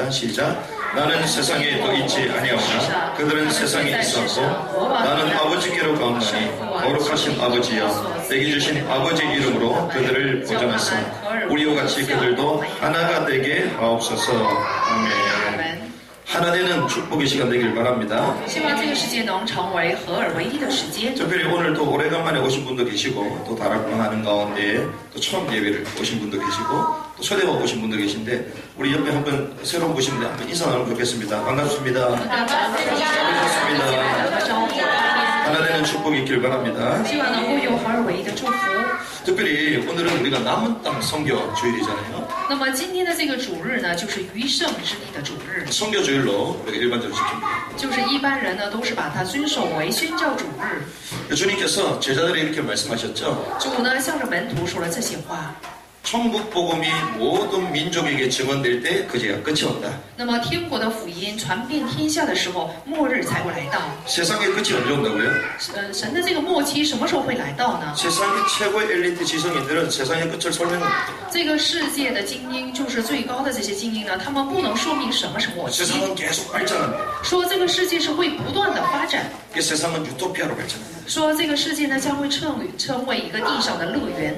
읽겠습니다. 시작. 나는 세상에 더 있지 아니하오나 그들은 세상에 있었고 나는 아버지께로 가옵나니 거룩하신 아버지여 내게 주신 아버지의 이름으로 그들을 보존하사 우리와 같이 그들도 하나가 되게 하옵소서. 아멘. 하나 되는 축복의 시간 되길 바랍니다. 특별히 오늘 또 오래간만에 오신 분도 계시고 또 다락방하는 가운데 또 처음 예배를 오신 분도 계시고 또 초대받고 오신 분도 계신데 우리 옆에 한번 새로운 분인데 한번 인사 나누면 좋겠습니다. 반갑습니다. 반갑습니다. 하나 되는 축복이 있길 바랍니다. 특별히 오늘은 우리가 남은 땅 선교 주일이잖아요. 선교 주일로 우리가 일반적으로 지킵니다. 주님께서 제자들에게 이렇게 말씀하셨죠. 천국 복음이 모든 민족에게 증언될 때 그제야 끝이 온다. 세상의 끝이 언제 온다고요? 세상의 최고의 엘리트 지성인들은 세상의 끝을 설명합니다. 세상은 계속 발전한다. 세상은 유토피아로 발전한다.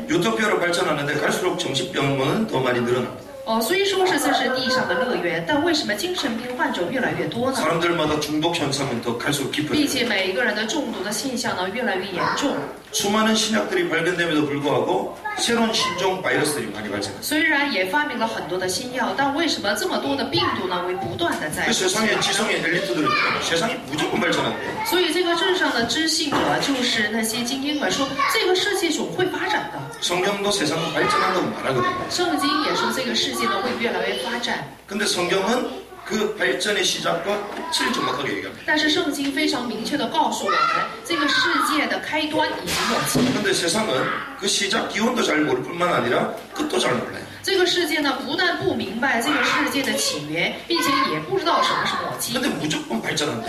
유토피아로 발전하는데 갈수록 정신병은 더 많이 늘어납니다. 所以说是这是地上的乐园，但为什么精神病患者越来越多呢？ 사람들마다 중독 현상은 더 갈수록 깊어져요. 并且每一个人的中毒的现象呢越来越严重。 수많은 신약들이 발견됨에도 불구하고 새로운 신종 바이러스들이 많이 발생합니다. 虽然也发明了很多的新药，但为什么这么多的病毒呢会不断的在？ 세상의 지성의 엘리트들은 세상이 무조건 발전한대요. 所以这个镇上的知性者就是那些精英们说，这个世界总会发展的。 성경도 세상은 발전한다고 말하거든요. 圣经也说这个世界呢会越来越发展。 근데 성경은 그 발전의 시작과 끝을 정확하게 얘기합니다. 但是圣经非常明确的告诉我们，这个世界的开端以及末期。 근데 세상은 그 시작 기원도 잘 모를 뿐만 아니라 끝도 잘 몰라요. 这个世界呢，不但不明白这个世界的起源，并且也不知道什么是末期。 근데 무조건 발전한다.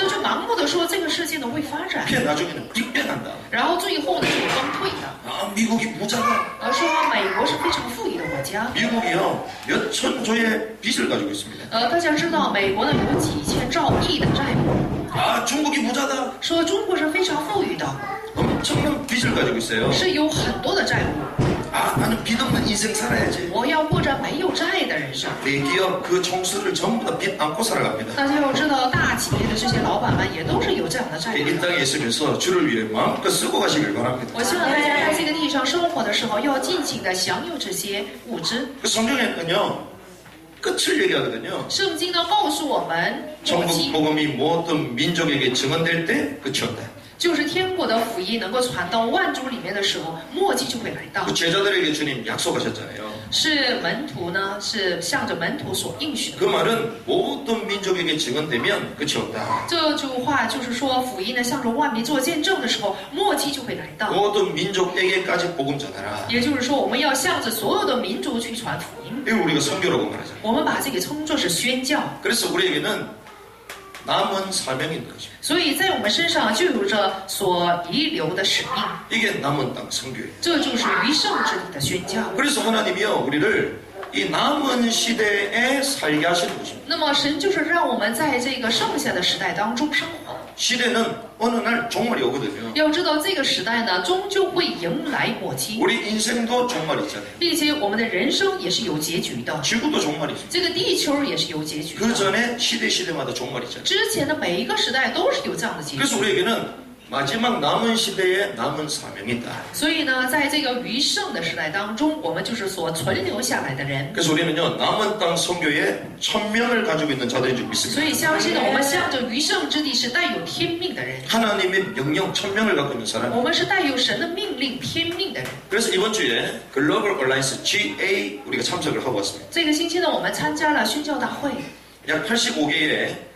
就盲目的说这个世界呢会发展， 나중에는 빅뱅한다. 然后最后呢是崩溃的。 미국이 부자다. 说美国是非常富裕的国家。 미국이요 몇 천조의 빚을 가지고 있습니다. 大家知道美国呢有几千兆亿的债务。 중국이 부자다. 说中国是非常富裕的， 엄청난 빚을 가지고 있어요. 是有很多的债务。 나는 빚 없는 인생 살아야지. 我要过着没有债的人生。 대기업 그 총수를 전부 다 빚 안고 살아갑니다. 大家要知道，大企业的这些老板们也都是有这样的债务。 이 땅에 있으면서 주를 위해 마음껏 쓰고 가시길 바랍니다. 我希望大家在这个地上生活的时候，要尽情的享有这些物质。 그 성경에는요 끝을 얘기하거든요. 圣经呢告诉我们，末 천국 期 복음이 모든 민족에게 증언될 때 끝이 온다. 就是天国的福音能够传到万族里面的时候，末期就会来到。 그 제자들에게 주님 약속하셨잖아요. 是门徒呢，是向着门徒所应许的。 그 말은 모든 민족에게 증언되면 끝이 온다. 这句话就是说，福音呢向着万民做见证的时候，末期就会来到。 모든 민족에게까지 복음 전하라. 也就是说，我们要向着所有的民族去传福音。 이걸 우리가 선교라고 말하잖아요. 我们把这个称作是宣教。 그래서 우리에게는 남은 사명이 있는 거죠. 所以在我们身上就有着所遗留的使命， 이게 남은 땅 선교예요. 这就是余生之地的宣教。 그래서 하나님이요 우리를 이 남은 시대에 살게 하시는 것입니다. 那么神就是让我们在这个剩下的时代当中生活。 시대는 어느 날 종말이 오거든요. 要知道这个时代呢，终究会迎来末期， 우리 인생도 종말이 있잖아요. 并且我们的人生也是有结局的， 지구도 종말이 있어요. 这个地球也是有结局 그 的。 전에 시대마다 종말이 있잖아요. 之前的每一个时代都是有这样的结局 그래서 ， 우리에게는 마지막 남은 시대에 남은 사명이 있다. 所以呢，在这个余剩的时代当中，我们就是所存留下来的人。 그래서 우리는요 남은 땅 선교에 천명을 가지고 있는 자들인 줄 所 믿습니다. 以相信呢，我们向着余剩之地是带有天命的人， 하나님의 명령 천명을 갖고 있는 사람. 我们是带有神的命令、天命的人。 그래서 이번 주에 글로벌 얼라이언스 GA 우리가 참석을 하고 왔습니다. 这个星期呢，我们参加了宣教大会， 약 85개의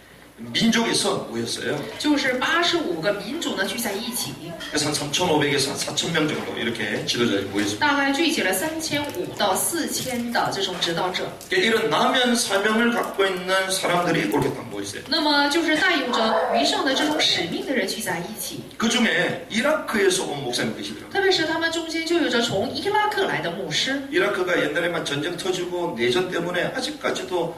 민족에서 모였어요. 就是85个民族呢聚在一起， 그래서 한 3,500에서 4,000명 정도 이렇게 지도자들이 모였습니다. 大概聚集了3500到4000的这种指导者。 이런 남은 사명을 갖고 있는 사람들이 그렇게 딱 모였어요. 那么就是带有着余剩的这种使命的人聚在一起， 그 중에 이라크에서 온 목사님 계시더라고요. 特别是他们中间就有着从伊拉克来的牧师。 이라크가 옛날에만 전쟁 터지고 내전 때문에 아직까지도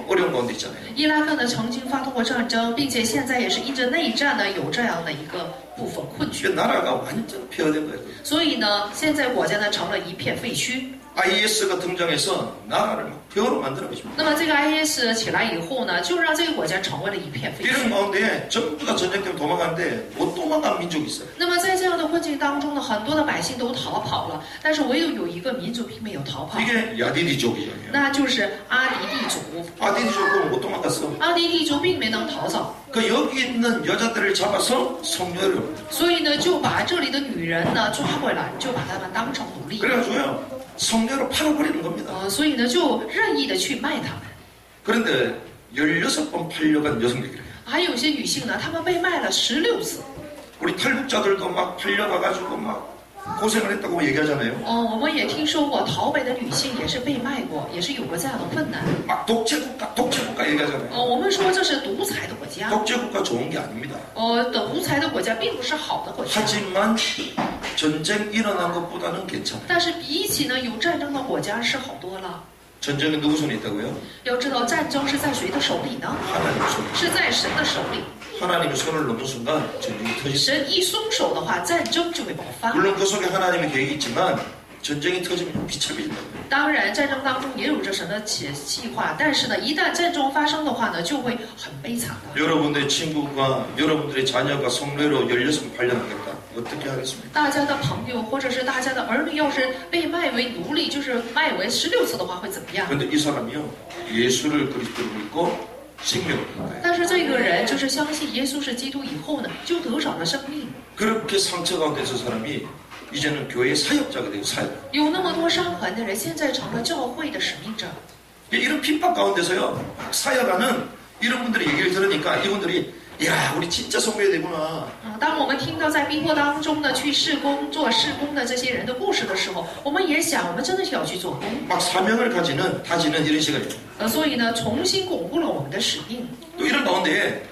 어려운 가운데 있잖아요. 伊拉克呢曾经发动过战争，并且现在也是因着内战呢有这样的一个部分困 그 局， 나라가 완전 폐허된 거예요. 所以呢现在国家呢成了一片废墟。 IS가 등장해서 나라를 막 폐허로 만드는 것입니다. 那么这个 IS 起来以后呢，就让这个国家成为了一片废 이런 墟。 가운데 전부 다 전쟁 때문에 도망가는데 못 도망간 민족이 있어요. 那么在这样的困境当中呢，很多的百姓都逃跑了，但是唯有一个民族并没有逃跑， 이게 야디디족이에요. 那就是阿迪地族。 아디디족은 못 도망갔어. 阿迪地族并没能逃走， 그 여기 있는 여자들을 잡아서 성녀를 所以呢就把这里的女人呢抓回来，就把她们当成奴隶。 그래가지고요 성녀로 팔아버리는 겁니다. 所以呢就任意的去卖她们。 그런데 16번 팔려간 여성들이에요. 还有一些女性呢，她们被卖了16次。 우리 탈북자들도 막 팔려가가지고 막 고생을 했다고 얘기하잖아요. 我们也听说过逃北的女性也是被卖过，也是有过这样的困难。 막 독재국가 얘기하잖아요. 我们说这是独裁的国家。 독재국가 좋은 게 아닙니다. 独裁的国家并不是好的国家。 하지만 전쟁 일어난 것보다는 괜찮아요. 但是比起呢有战争的国家是好多了。 전쟁은 누구 손에 있다고요? 要知道战争是在谁的手里呢？ 하나님 손에. 是在神的手里。 하나님이 손을 놓는 순간 전쟁이 터집니다. 神一松手的话，战争就会爆发。 물론 그 속에 하나님의 계획이 있지만 전쟁이 터지면 비참해진다고요. 当然，战争当中也有着神的计划，但是呢，一旦战争发生的话呢，就会很悲惨的。 여러분들의 친구가 여러분들의 자녀가 성례로 16번 팔려나겠다. 어떻게 하겠습니까? 大家的朋友或者是大家的儿女，要是被卖为奴隶，就是卖为16次的话，会怎么样？ 그런데 이 사람이요 예수를 그리스도로 믿고 생명을 얻는 거예요. 但是这个人就是相信耶稣是基督以后呢，就得着了生命。 그렇게 상처 가운데 서 사람이 이제는 교회의 사역자가 되고 사역. 有那么多伤痕的人，现在成了教会的使命者。 이런 핍박 가운데서요 사역하는 이런 분들의 얘기를 들으니까 이분들이 야 우리 진짜 섬겨야 되구나. 当我们听到在逼迫当中呢去事工做事工的这些人的故事的时候，我们也想，我们真的是要去做工。 막 사명을 다지는 이런 시간이에요. 所以呢，重新巩固了我们的使命。 또 이런 가운데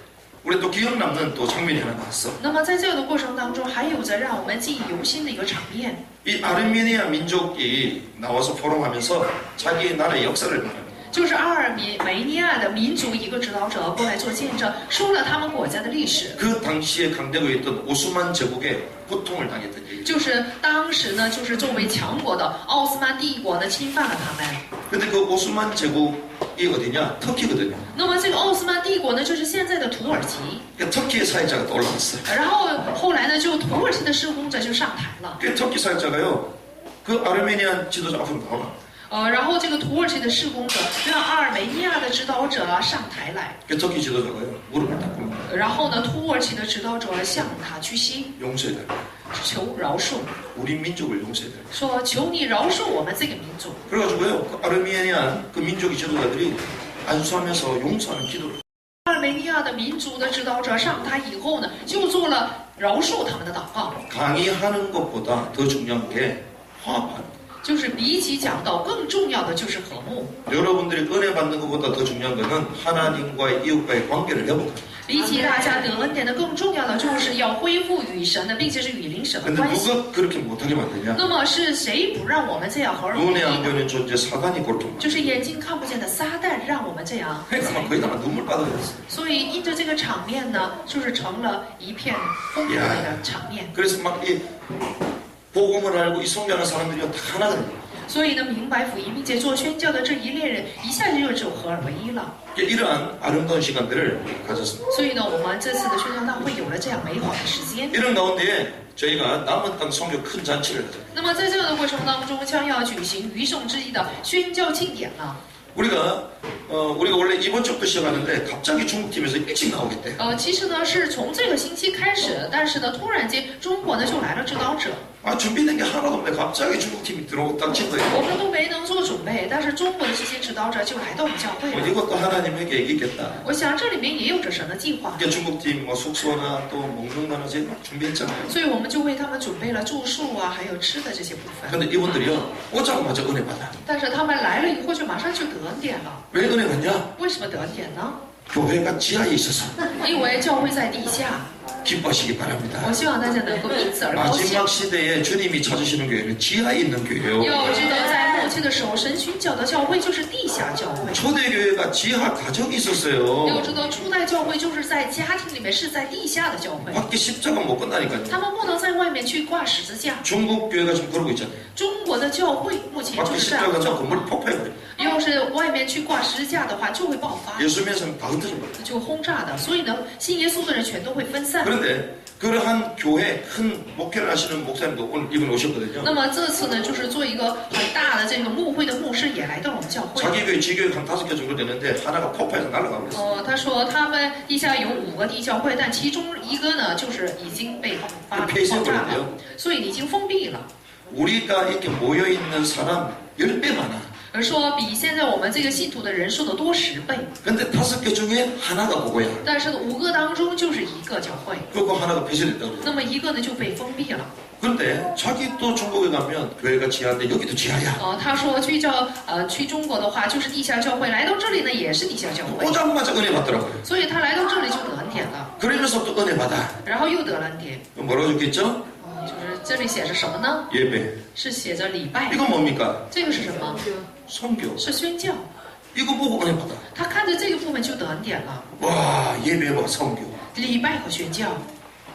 우리 또 기억 남는 또 장면이 하나 나왔어. 那么在这个的过程当中，还有着让我们记忆犹新的一个场面， 이 아르메니아 민족이 나와서 포럼하면서 자기의 나라의 역사를 말합니다. 就是阿尔梅尼亚的民族一个指导者过来做见证，说了他们国家的历史。 그 당시에 강대국에 있던 오스만 제국에 고통을 당했던 얘기. 就是当时呢，就是作为强国的奥斯曼帝国呢侵犯了他们。 근데 그 오스만 제국이 어디냐? 터키거든요. 那么这个奥斯曼帝国呢，就是现在的土耳其。 그러니까 터키의 사역자가 또 올라왔어요. 然后后来呢，就土耳其的施工者就上台了。 그 터키 사역자가요. 그 아르메니아 지도자 앞으로 나와. 然后这个土耳其的施工者让阿尔梅尼亚的指导者上台来， 그 터키 지도자가요. 무릎을 딱 꿇는 거예요. 然后呢，土耳其的指导者向他屈膝， 용서해달라. 求饶恕， 우리 민족을 용서해달라. 说求你饶恕我们这个民族。 그래가지고요. 그 아르메니아 그 민족의 지도자들이 안수하면서 용서하는 기도를. 阿尔梅尼亚的民族的指导者上台以后呢，就做了饶恕他们的祷告， 강의하는 것보다 더 중요한 게 화합하는 거. 就是比起讲道更重要的就是和睦， 여러분들이 은혜 받는 것보다 더 중요한 것은 하나님과의 이웃과의 관계를 회복하는 거. 比起大家得恩典的更重要的就是要恢复与神的，并且是与灵神的 근데 关系。 누가 그렇게 못하게 만드냐? 那么是谁不让我们这样和而不 눈에 为 안 呢？ 보이는 존재 사단이 그렇게 만드. 就是眼睛看不见的撒旦让我们这样。 그러니까 막 거의 다 눈물 빠져버렸어요. 所以因着这个场面呢，就是成了一片疯狂的一个场面。 그래서 막 이 복음을 알고 이 성장하는 사람들이 다 하나거든요. 所以呢，明白福音并且做宣教的这一列人，一下子就合而为一了。 이러한 아름다운 시간들을 가졌습니다. 所以呢，我们这次的宣教大会有了这样美好的时间。 이런 가운데 저희가 남은 땅 선교 큰 잔치를 하죠. 那么在这样的过程当中，将要举行余剩之地的宣教庆典了。 우리가 원래 이번 주부터 시작하는데 갑자기 중국팀에서 일찍 나오겠대. 其实呢是从这个星期开始，但是呢突然间中国呢就来了指导者， 아 준비된 게 하나도 없네. 갑자기 중국팀이 들어오고 딱 친 거예요. 我们都没能做准备，但是中国的这些指导者就来到我们教会了。 이것도 하나님에게 얘기겠다. 我想这里面也有着神的计划， 이게 중국팀 뭐 숙소나 또 먹는 거나 이제 막 준비했잖아요. 所以我们就为他们准备了住宿啊，还有吃的这些部分。 근데 이분들이요 오자마자 은혜 받아. 但是他们来了以后就马上就得恩典了。 왜 은혜 받냐? 为什么得恩典呢？ 교회가 지하에 있어서 因为教会在地下。 기뻐하시기 바랍니다. 我希望大家能够因此而高兴。 마지막 시대에 주님이 찾으시는 교회는 지하에 있는 교회요. 要知道，在末期的时候，神寻找的教会就是地下教会。 초대교회가 지하 가정이 있었어요. 要知道，初代教会就是在家庭里面，是在地下的教会。 밖에 십자가 못 건다니까요. 他们不能在外面去挂十字架。 중국 교회가 지금 그러고 있잖아요. 中国的教会目前就 밖에 是这样 십자가 的教 나 会。 건물 폭파해버려. 要是外面去挂十字架的话，就会爆发， 예수 믿는 사람 다 흩어져버려. 就轰炸的。所以呢，信耶稣的人全都会分散。 그런데 그러한 교회 큰 목회를 하시는 목사님도 오늘 이분 오셨거든요. 那么这次呢，就是做一个很大的这个牧会的牧师也来到了我们教会。 자기 교회 지교회 한 5개 정도 되는데 하나가 폭파해서 날아가고 있어요. 他说他们地下有5个地教会，但其中一个呢，就是已经被爆炸了，所以已经封闭了。 우리가 이렇게 모여있는 사람 10배 많아. 而说比现在我们这个信徒的人数的多10倍。 근데 5개 중에 하나가 그거야. 但是5个当中就是一个教会， 그거 하나가 폐쇄됐다고. 那么一个呢就被封闭了。 그런데 자기 또 중국에 가면 교회가 지하인데 여기도 지하야. 他说去中国的话就是地下教会，来到这里呢也是地下教会， 오자마자 은혜 받더라고요. 所以他来到这里就得恩典了， 그러면서 또 은혜 받아. 然后又得了恩典。 뭐라고 적혀있죠? 就是这里写着什么呢？ 예배. 是写着礼拜。 이거 뭡니까? 这个是什么？ 선교. 是宣教。 이거 보고 은혜 받아. 他看着这个部分就得恩典了， 와, 예배와 선교. 礼拜和宣教。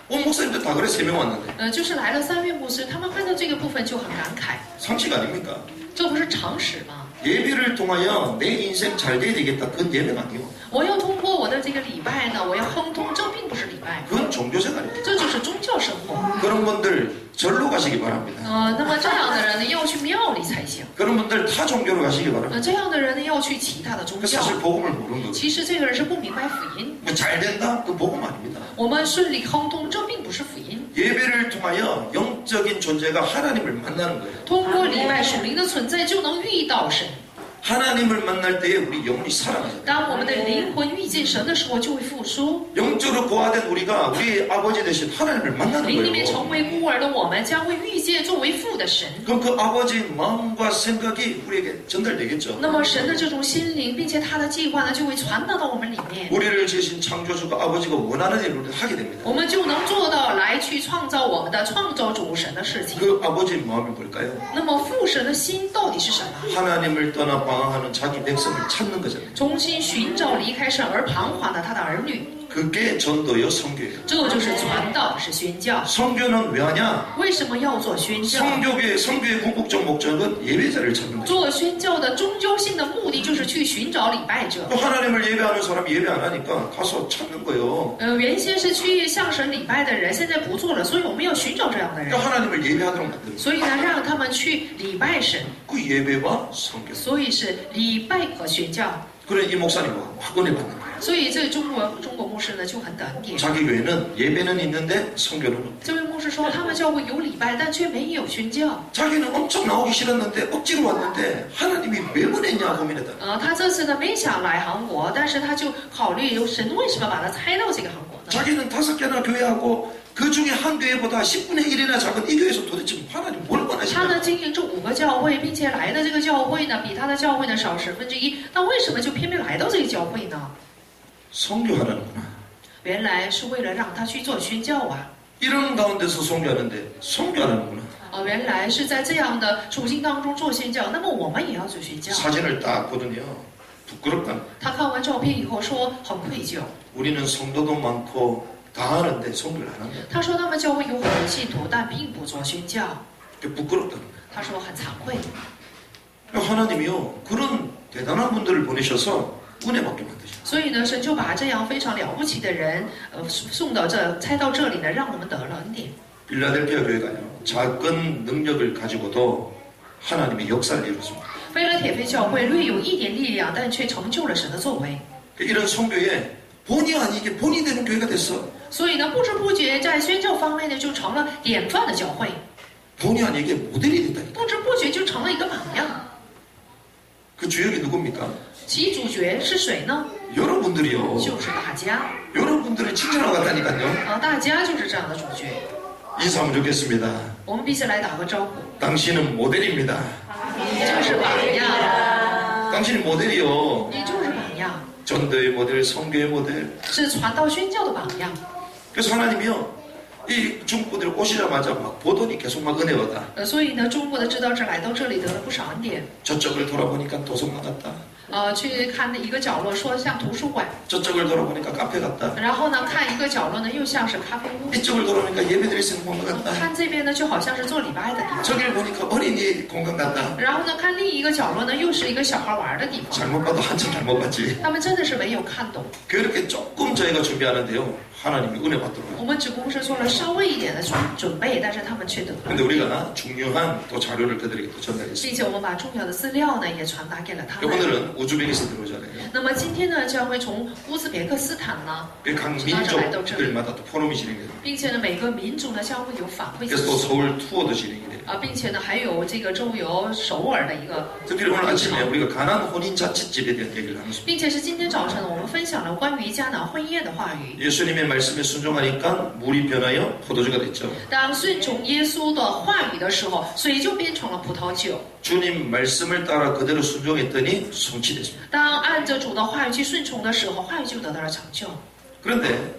온 목사님들 다 그래 3명 왔는데. 就是来了3位牧师，他们看到这个部分就很感慨， 상식 아닙니까? 这不是常识吗？ 예배를 통하여 내 인생 잘 돼야 되겠다. 그건 예배가 아니에요. 我要通过我的这个礼拜呢，我要亨通，这并不是礼拜， 그건 종교생활이에요. 这就是宗教生活。 그런 분들 절로 가시기 바랍니다. 那么这样的人呢，要去庙里才行。 그런 분들 타 종교로 가시기 바랍니다. 这样的人呢，要去其他的宗 그 教。 사실 복음을 모르는 거예요. 其实这个人是不明白福音。 뭐 잘 된다? 그 복음 아닙니다. 我们顺利亨通，这并不是福音。 예배를 통하여 영적인 존재가 하나님을 만나는 거예요. 通过礼拜属灵的存在，就能遇到神。 하나님을 만날 때에 우리 영혼이 살아나잖아요. 当我们的灵魂遇见神的时候，就会复苏。 영적으로 고아된 우리가 우리의 아버지 대신 하나님을 만나는 灵里面 거예요. 成为孤儿的我们，将会遇见作为父的神。 그럼 그 아버지의 마음과 생각이 우리에게 전달되겠죠. 那么神的这种心灵，并且他的计划呢，就会传达到我们里面， 우리를 지으신 창조주가 아버지가 원하는 일을 우리가 하게 됩니다. 我们就能做到来去创造我们的创造主神的事情。 그 아버지의 마음이 뭘까요? 那么父神的心到底是什么？ 하나님을 떠나 방황하는 자기 백성을 찾는 거잖아요. 重新寻找离开神而彷徨的他的儿女， 그게 전도요 선교예요. 这就是传道，是宣教。 선교는 왜 하냐? 为什么要做宣教？ 선교의 궁극적 목적은 예배자를 찾는 거죠. 做宣教的终究性的目的就是去寻找礼拜者。 또 하나님을 예배하는 사람이 예배 안 하니까 가서 찾는 거예요. 原先是去向神礼拜的人，现在不做了，所以我们要寻找这样的人， 그러니까 하나님을 예배하도록 만듭니다. 所以呢，让他们去礼拜神， 그 예배와 선교. 所以是礼拜和宣教。 그래 이 목사님은 확 은혜 받는 거예요. 所以这个中国牧师呢就很得恩典。 자기 교회는 예배는 있는데 선교는 없다. 这位牧师说，他们教会有礼拜，但却没有宣教。 자기는 엄청 나오기 싫었는데 억지로 왔는데 하나님이 왜 보냈냐 고민했다. 他这次呢没想来韩国，但是他就考虑神为什么把他猜到这个韩国呢？ 자기는 5개나 교회하고 그 중에 한 교회보다 10분의 1이나 작은 이 교회에서 도대체 하나님 뭘 他 원하시냐. 呢经营这5个教会，并且来的这个教会呢比他的教会呢少1/10，那为什么就偏偏来到这个教会呢？ 선교하는구나. 原来是为了让他去做宣教啊！ 이런 가운데서 선교하는데 선교하는구나. 原来是在这样的处境当中做宣教，那么我们也要做宣教。 사진을 딱 보더니요. 부끄럽다. 他看完照片以后说很愧疚， 우리는 성도도 많고 다 하는데 선교를 안 한다. 他说他们教会有很多信徒，但并不做宣教。 부끄럽다. 他说很惭愧。 하나님이요. 그런 대단한 분들을 보내셔서 은혜 받게 만드셔. 所以呢，神就把这样非常了不起的人，送到猜到这里呢，让我们得了恩典。 빌라델피아 교회가요. 작은 능력을 가지고도 하나님의 역사를 이뤘습니다. 菲拉铁菲教会略有一点力量，但却成就了神的作为。 이런 선교에 본의 아니게 본이 되는 교회가 됐어. 所以呢，不知不觉在宣教方面呢，就成了典范的教会， 본의 아니게 모델이 됐다니까. 不知不觉就成了一个榜样。 그 주역이 누굽니까? 其主角是谁呢？ 여러분들이요. 就是大家。 여러분들을 칭찬하고 갔다니까요. 大家就是这样的主角。 인사하면 좋겠습니다. 我们彼此来打个招呼。 당신은 모델입니다. 你就是榜样， 당신이 모델이요. 你就是榜样， 전도의 모델, 선교의 모델. 是传道宣教的榜样。 그래서 하나님이요. 이 중국분들이 오시자마자 막 보더니 계속 막 은혜 받아. 所以呢，中国的知道者来到这里得了不少恩典。 저쪽을 돌아보니까 도서관 같다. 去看一个角落，说像图书馆， 저쪽을 돌아보니까 카페 같다. 然后呢，看一个角落呢，又像是咖啡屋， 이쪽을 돌아보니까 예배드릴 수 있는 공간 같다. 看这边呢，就好像是做礼拜的地方， 저길 보니까 어린이 공간 같다. 然后呢，看另一个角落呢，又是一个小孩玩的地方。 잘못 봐도 한참 잘못 봤지. 他们真的是没有看懂。 그렇게 조금 저희가 준비하는데요. 하나님이 은혜 받도록. 我们只公是做了稍微一点的准备，但是他们却得到。 근데 우리가 중요한 또 자료를 그들에게 또 전달했습니다. 并且我们把重要的资料呢也传达给了他们。 이분들은 우즈벡에서 들어오잖아요. 那么今天呢，教会从乌兹别克斯坦呢， 각 민족들마다 또 포럼이 진행돼요. 并且呢，每个民族呢，教会有反馈 그래서 또 서울 투어도 진행이 돼요. 并且呢，还有这个周游首尔的一个， 특별히 오늘 아침에 우리가 가나안 혼인 자치집에 대한 얘기를 나눴습니다. 并且是今天早晨我们分享了关于迦南婚宴的话语。 예수님의 말씀에 순종하니까 물이 변하여 포도주가 됐죠. 当顺从耶稣的话语的时候，水就变成了葡萄酒。 주님 말씀을 따라 그대로 순종했더니 성취됐습니다. 当按着主的话语去顺从的时候，话语就得到了成就。 그런데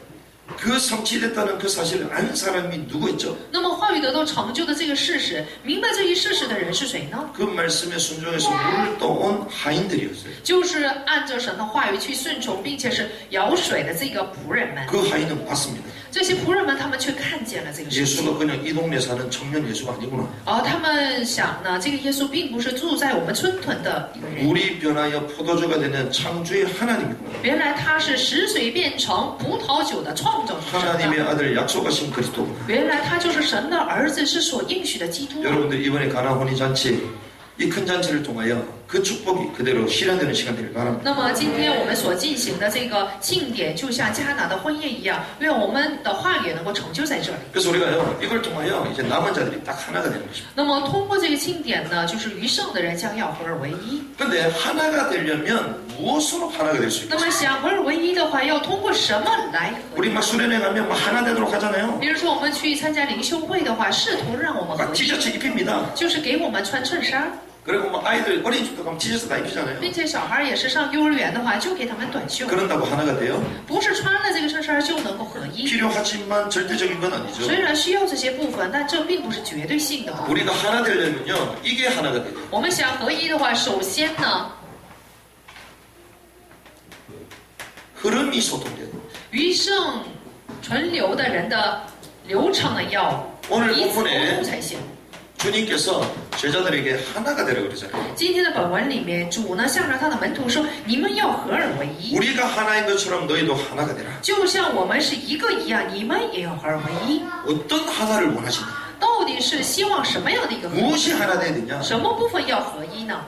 그 성취됐다는 그 사실을 아는 사람이 누구 있죠? 那么话语得到成就的这个事实，明白这一事实的人是谁呢？ 그 말씀에 순종해서 물을 떠온 하인들이었어요. 就是按着神的话语去顺从，并且是舀水的这个仆人们。 그 하인은 봤습니다. 这些仆人们，他们却看见了这个事情。 예수가 그냥 이 동네 사는 청년 예수가 아니구나. 他们想呢，这个耶稣并不是住在我们村屯的一个人， 물이 변하여 포도주가 되는 창조의 하나님이구나. 原来他是使水变成葡萄酒的创造主神 하나님의 的。 아들 약속하신 그리스도. 原来他就是神的儿子，是所应许的基督。 여러분들 이번에 가나안 혼인 잔치 이 큰 잔치를 통하여 그 축복이 그대로 실현되는 시간 되길 바랍니다. 那么今天我们所进行的这个庆典，就像迦拿的婚宴一样，愿我们的话语能够成就在这里。 그래서 우리가요 이걸 통하여 이제 남은 자들이 딱 하나가 되는 것입니다. 那么通过这个庆典呢，就是余剩的人将要合而为一。 그런데 하나가 되려면 무엇으로 하나가 될 수 那 있겠어요? 么想合而为一的话，要通过什么来合 우리 一？ 막 수련회 가면 막 하나 되도록 하잖아요. 比如说我们去参加灵修会的话，试图让我们合 막 一， 티셔츠 입힙니다. 就是给我们穿衬衫， 그리고 뭐 아이들 어린이집도 가면 티셔츠 다 입히잖아요. 并且小孩也是上幼儿园的话，就给他们短袖， 그런다고 하나가 돼요? 不是穿了这个衬衫就能够合一。 필요하지만 절대적인 건 아니죠. 虽然需要这些部分，但这并不是绝对性的。 우리가 하나 되려면요 이게 하나가 돼요. 我们想合一的话，首先呢， 흐름이 소통돼요. 余剩存留的人的流程呢，要 오늘 彼此沟 본문에 通才行。 주님께서 제자들에게 하나가 되라고 그러잖아요. 今天的本文里面，主呢向着他的门徒说：“你们要合而为一， 우리가 하나인 것처럼 너희도 하나가 되라. 就像我们是一个一样，你们也要合而为一。 어떤 하나를 원하시냐? 到底是希望什么样的一个合一？ 무엇이 하나 돼야 되냐? 什么部分要合一呢？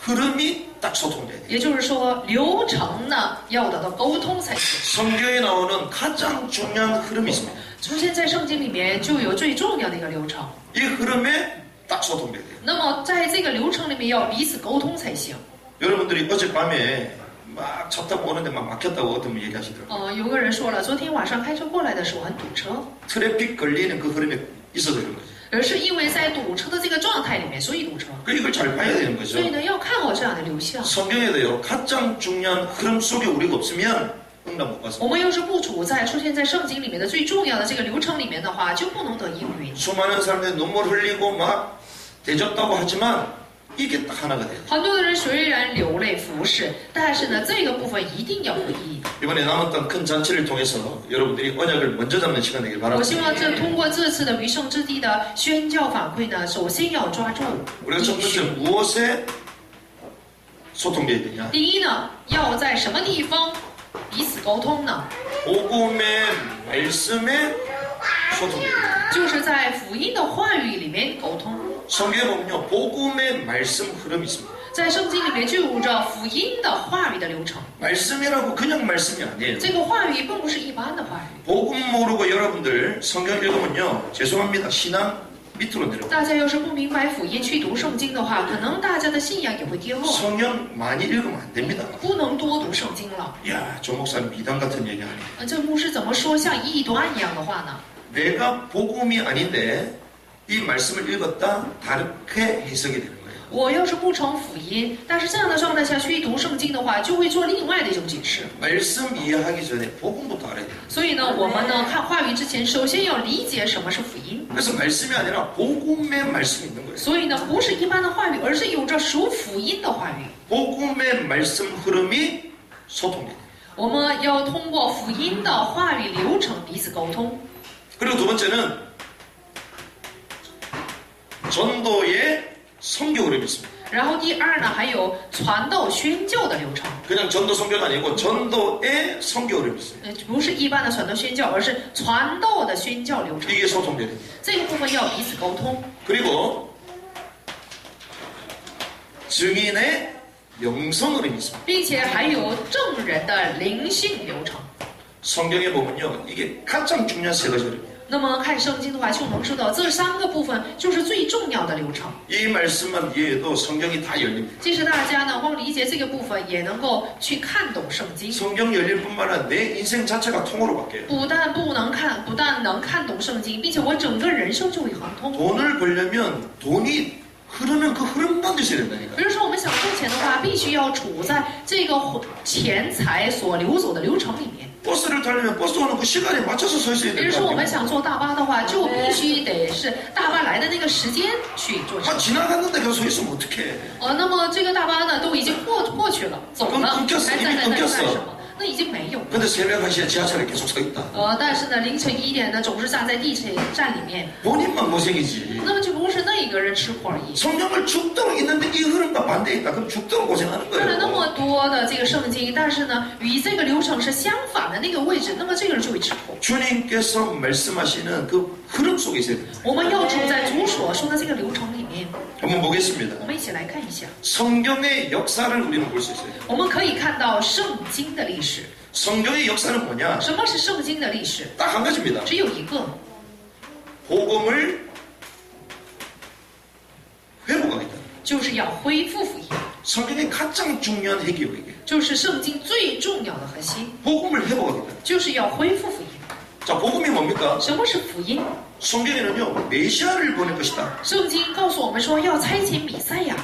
흐름이 딱 소통돼야 돼요. 也就是说，流程呢要得到沟通才行。 성경에 나오는 가장 중요한 흐름이 있습니다. 出现在圣经里面就有最重要的一个流程。 이 흐름에 딱 소통돼야 돼요. 那么在这个流程里面要彼此沟通才行。 여러분들이 어젯밤에 막 차 타고 오는데 막 막혔다고 어떤 분 얘기하시더라고요. 有个人说了，昨天晚上开车过来的时候很堵车， 트래픽 걸리는 그 흐름에 있어야 되는 거죠. 而是因为在堵车的这个状态里面，所以堵车。 그 이걸 잘 봐야 되는 거죠. 所以呢，要看好这样的流向。 성경에도요 가장 중요한 흐름 속에 우리가 없으면 응답 못 我 받습니다. 们要是不处在出现在圣经里面的最重要的这个流程里面的话，就不能得应允。 수많은 사람들이 눈물 흘리고 막 대졌다고 하지만 이게 딱 하나가 돼요. 很多的人虽然流泪服侍，但是呢，这个部分一定要合一。 이번에 남았던 큰 잔치를 통해서 여러분들이 언약을 먼저 잡는 시간 되길 我希 바랍니다. 望通过这次的余剩之地的宣教反馈呢，首先要抓住 우리가 첫 应 번째 许。 무엇에 소통돼야 되냐? 第一呢，要在什么地方彼此沟通呢？ 복음의 말씀에 소통돼야 돼요. 就是在福音的话语里面沟通。 성경에 보면요 복음의 말씀 흐름이 있습니다. 在圣经里面就有着福音的话语的流程。 말씀이라고 그냥 말씀이 아니에요. 这个话语并不是一般的话语。 복음 모르고 여러분들 성경 읽으면요 죄송합니다 신앙 밑으로 내려가요. 大家要是不明白福音去读圣经的话，可能大家的信仰也会跌落。 성경 많이 읽으면 안 됩니다. 不能多读圣经了。 야, 조 목사님 이단 같은 얘기하네. 这牧师怎么说像异端一样的话呢？ 내가 복음이 아닌데 이 말씀을 읽었다 다르게 해석이 되는 거예요. 我要是不成福音，但是这样的状态下去读圣经的话，就会做另外的一种解释。 말씀 이해하기 전에 복음부터 알아야 돼요. 所以呢，我们呢看话语之前，首先要理解什么是福音。 그래서 말씀이 아니라 복음의 말씀이 있는 거예요. 所以呢，不是一般的话语，而是有着属福音的话语。 복음의 말씀 흐름이 소통돼요. 我们要通过福音的话语流程彼此沟通。 그리고 두 번째는 전도의 선교 흐름이 있습니다. 然后第二呢，还有传道宣教的流程。 그냥 전도 선교가 아니고 전도의 선교 흐름이 있어요. 不是一般的传道宣教，而是传道的宣教流程。 이게 소통돼야 돼요. 这个部分要彼此沟通。 그리고 증인의 영성 흐름이 있습니다. 并且还有证人的灵性流程。 성경에 보면요, 이게 가장 중요한 세 가지 흐름이에요. 那么看圣经的话，就能知道这三个部分就是最重要的流程。 이 말씀만 이해해도 성경이 다 열립니다. 即使大家呢光理解这个部分，也能够去看懂圣经。 성경 열릴 뿐만 아니라 내 인생 자체가 통으로 바뀌어요. 不但能看懂圣经，并且我整个人生就会亨通。 돈을 벌려면 돈이 흐르면 그 흐름 가운데서 해야 된다니까. 比如说，我们想挣钱的话，必须要处在这个钱财所流走的流程里面。 버스를 타려면 버스 오는 그 시간에 맞춰서 서 있어야 比如说，我们 된다. 想坐大巴的话，就必须得是大巴来的那个时间去坐车。 아, 지나갔는데 계속 서 있으면 어떡해. 那么这个大巴呢，都已经过去了，走了，还在那干什么？那已经没有了。 근데 새벽 1시에 지하철에 계속 서 있다. 但是呢，凌晨1点呢，总是站在地铁站里面， 본인만 고생이지. 那么就不是那一个人吃苦而已。 성경을 죽도록 있는데 이 흐름과 반대에 있다. 그럼 죽도록 고생하는 看了那 거예요. 么多的这个圣经，但是呢，与这个流程是相反的那个位置，那么这个人就会吃苦。 주님께서 말씀하시는 그 흐름 속에 있어야 돼요. 我们要处在主所说的这个流程里面。 한번 보겠습니다. 我们一起来看一下， 성경의 역사를 우리는 볼 수 있어요. 我们可以看到圣经的历史。 성경의 역사는 뭐냐? 什么是圣经的历史？ 딱 한 가지입니다. 只有一个， 복음을 회복하겠다. 就是要恢复福音， 성경의 가장 중요한 핵이에요, 이게. 就是圣经最重要的核心， 복음을 회복하겠다. 就是要恢复福音。 자, 복음이 뭡니까? 什么是福音？ 성경에는요, 메시아를 보낼 것이다. 圣经告诉我们说要差遣弥赛亚，